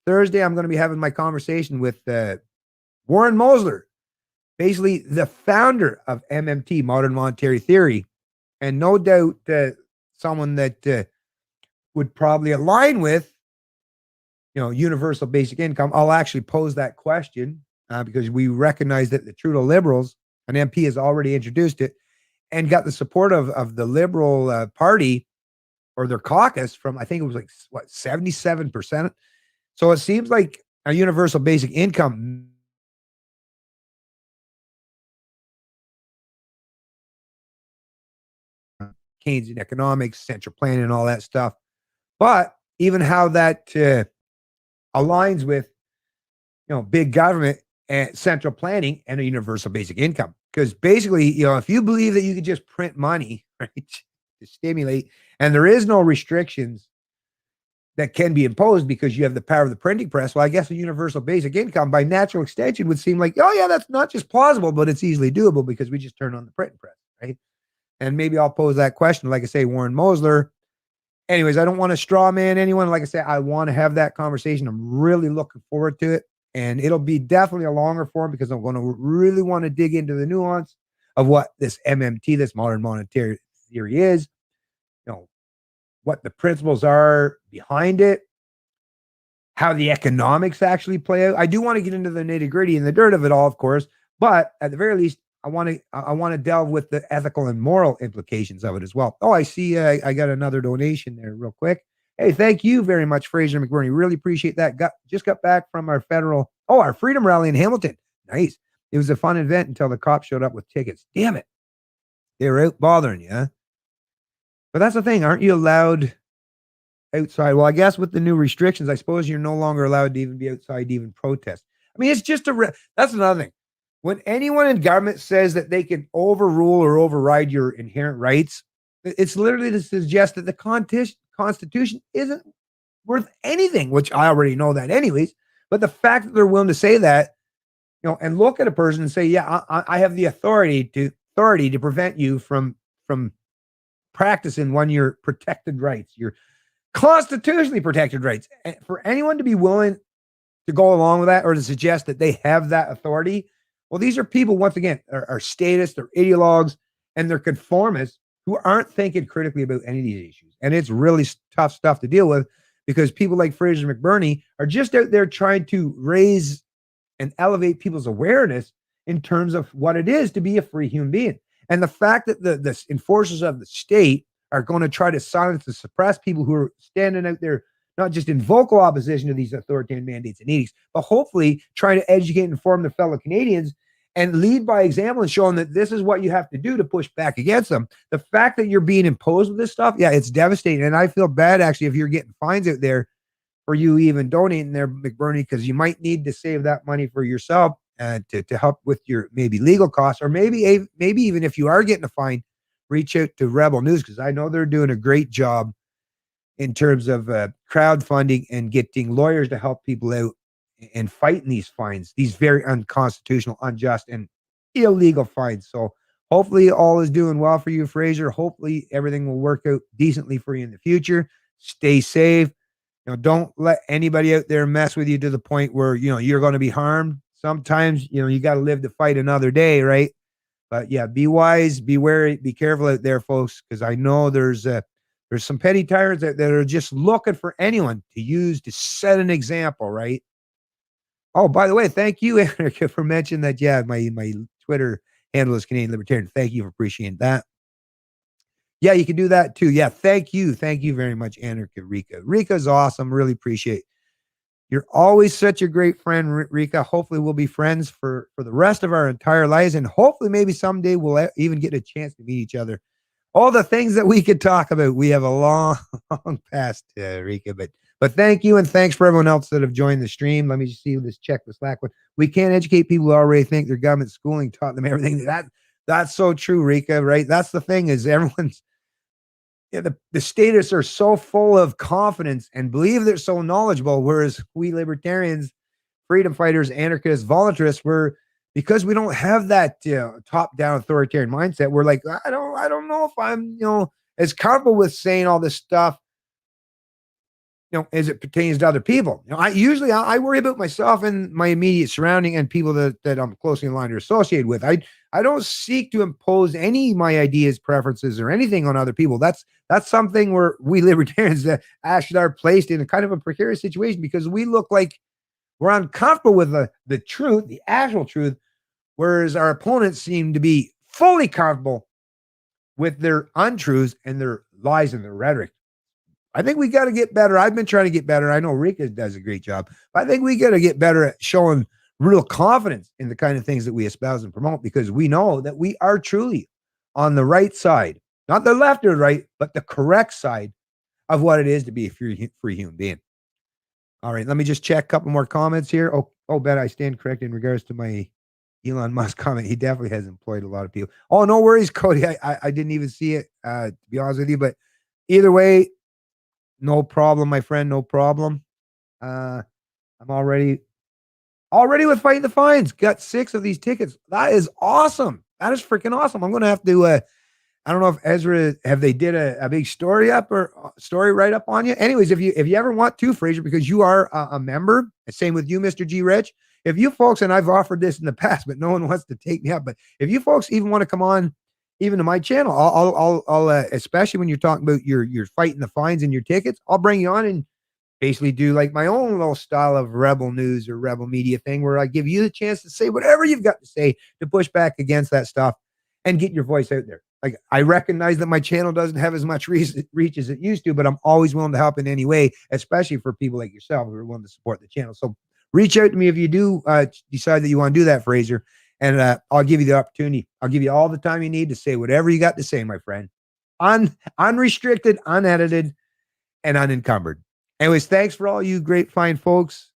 I'm going to be having my conversation with Warren Mosler, basically the founder of MMT, Modern Monetary Theory, and no doubt someone that would probably align with, universal basic income. I'll actually pose that question because we recognize that the Trudeau Liberals, an MP, has already introduced it and got the support of the Liberal Party or their caucus from, I think it was like, 77%. So it seems like a universal basic income Keynesian economics, central planning, and all that stuff. But even how that aligns with, big government and central planning and a universal basic income. Because basically, if you believe that you could just print money, right, to stimulate, and there is no restrictions that can be imposed because you have the power of the printing press, well, I guess a universal basic income by natural extension would seem like, oh yeah, that's not just plausible, but it's easily doable because we just turn on the printing press, right? And maybe I'll pose that question, like I say, Warren Mosler. Anyways, I don't want to straw man anyone. Like I say, I want to have that conversation. I'm really looking forward to it. And it'll be definitely a longer form because I'm going to really want to dig into the nuance of what this MMT, this modern monetary theory is, what the principles are behind it, how the economics actually play out. I do want to get into the nitty-gritty and the dirt of it all, of course, but at the very least, I want to delve with the ethical and moral implications of it as well. Oh, I see. I got another donation there real quick. Hey, thank you very much, Fraser McBurney. Really appreciate that. Just got back from our our freedom rally in Hamilton. Nice. It was a fun event until the cops showed up with tickets. Damn it. They were out bothering you, huh? But that's the thing. Aren't you allowed outside? Well, I guess with the new restrictions, I suppose you're no longer allowed to even be outside to even protest. I mean, it's just that's another thing. When anyone in government says that they can overrule or override your inherent rights, it's literally to suggest that the Constitution isn't worth anything, which I already know that anyways. But the fact that they're willing to say that, and look at a person and say, yeah, I have the authority to prevent you from practicing one of your protected rights, your constitutionally protected rights. And for anyone to be willing to go along with that or to suggest that they have that authority, well, these are people, once again, are statists, they're ideologues, and they're conformists who aren't thinking critically about any of these issues. And it's really tough stuff to deal with because people like Fraser McBurney are just out there trying to raise and elevate people's awareness in terms of what it is to be a free human being. And the fact that the enforcers of the state are going to try to silence and suppress people who are standing out there, not just in vocal opposition to these authoritarian mandates and edicts, but hopefully trying to educate and inform their fellow Canadians and lead by example and showing that this is what you have to do to push back against them. The fact that you're being imposed with this stuff, yeah, it's devastating. And I feel bad, actually, if you're getting fines out there for you even donating there, McBurney, because you might need to save that money for yourself to help with your maybe legal costs, or maybe even if you are getting a fine, reach out to Rebel News because I know they're doing a great job in terms of crowdfunding and getting lawyers to help people out and fighting these fines, these very unconstitutional, unjust, and illegal fines. So hopefully all is doing well for you, Fraser. Hopefully everything will work out decently for you in the future. Stay safe. Don't let anybody out there mess with you to the point where, you're going to be harmed. Sometimes, you got to live to fight another day, right? But yeah, be wise, be wary, be careful out there, folks, because I know there's some petty tyrants that are just looking for anyone to use to set an example, right? Oh, by the way, thank you, Erica, for mentioning that. Yeah, my Twitter handle is Canadian Libertarian. Thank you for appreciating that. Yeah, you can do that too. Yeah, thank you. Thank you very much, Anarcha Rika. Rika's awesome. Really appreciate it. You're always such a great friend, Rika. Hopefully we'll be friends for the rest of our entire lives. And hopefully maybe someday we'll even get a chance to meet each other. All the things that we could talk about. We have a long, long past, Rika. But thank you, and thanks for everyone else that have joined the stream. Let me just see this check the Slack one. We can't educate people who already think their government schooling taught them everything. That's so true, Rika, right? That's the thing is everyone's the statists are so full of confidence and believe they're so knowledgeable, whereas we libertarians, freedom fighters, anarchists, voluntarists, because we don't have that top-down authoritarian mindset. We're like, I don't know if I'm as comfortable with saying all this stuff as it pertains to other people. I worry about myself and my immediate surrounding and people that I'm closely aligned or associated with. I don't seek to impose any of my ideas, preferences, or anything on other people. That's something where we libertarians that actually are placed in a kind of a precarious situation because we look like we're uncomfortable with the truth, the actual truth, whereas our opponents seem to be fully comfortable with their untruths and their lies and their rhetoric. I think we got to get better. I've been trying to get better. I know Rika does a great job, but I think we got to get better at showing real confidence in the kind of things that we espouse and promote because we know that we are truly on the right side, not the left or right, but the correct side of what it is to be a free human being. All right, let me just check a couple more comments here. Oh, Ben, I stand correct in regards to my Elon Musk comment. He definitely has employed a lot of people. Oh, no worries, Cody. I didn't even see it, to be honest with you, but either way, no problem, my friend. No problem. I'm already with Fighting the Fines. Got 6 of these tickets. That is awesome. That is freaking awesome. I'm gonna have to. I don't know if Ezra have they did a big story up or story write up on you. Anyways, if you ever want to, Fraser, because you are a member. Same with you, Mr. G. Rich. If you folks, and I've offered this in the past, but no one wants to take me up. But if you folks even want to come on, even to my channel, I'll especially when you're talking about your Fighting the Fines and your tickets, I'll bring you on and basically do like my own little style of rebel news or rebel media thing where I give you the chance to say whatever you've got to say to push back against that stuff and get your voice out there. Like I recognize that my channel doesn't have as much reach as it used to, but I'm always willing to help in any way, especially for people like yourself who are willing to support the channel. So reach out to me if you do decide that you want to do that, Fraser, and I'll give you the opportunity. I'll give you all the time you need to say whatever you got to say, my friend. Unrestricted, unedited, and unencumbered. Anyways, thanks for all you great, fine folks.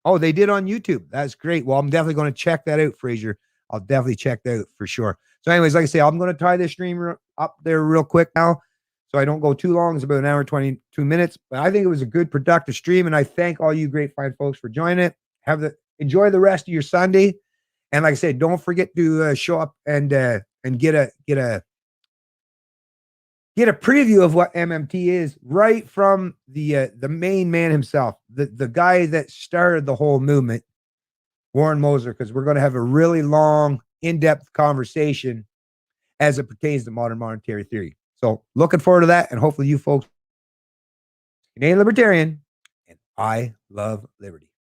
Oh, they did on YouTube. That's great. Well, I'm definitely going to check that out, Fraser. I'll definitely check that out for sure. So anyways, like I say, I'm going to tie this stream up there real quick now so I don't go too long. It's about an hour and 22 minutes. But I think it was a good, productive stream, and I thank all you great, fine folks for joining it. Enjoy the rest of your Sunday. And like I said, don't forget to show up and get a preview of what MMT is right from the main man himself, the guy that started the whole movement, Warren Moser, because we're going to have a really long, in-depth conversation as it pertains to modern monetary theory. So looking forward to that, and hopefully you folks, Canadian Libertarian, and I love liberty.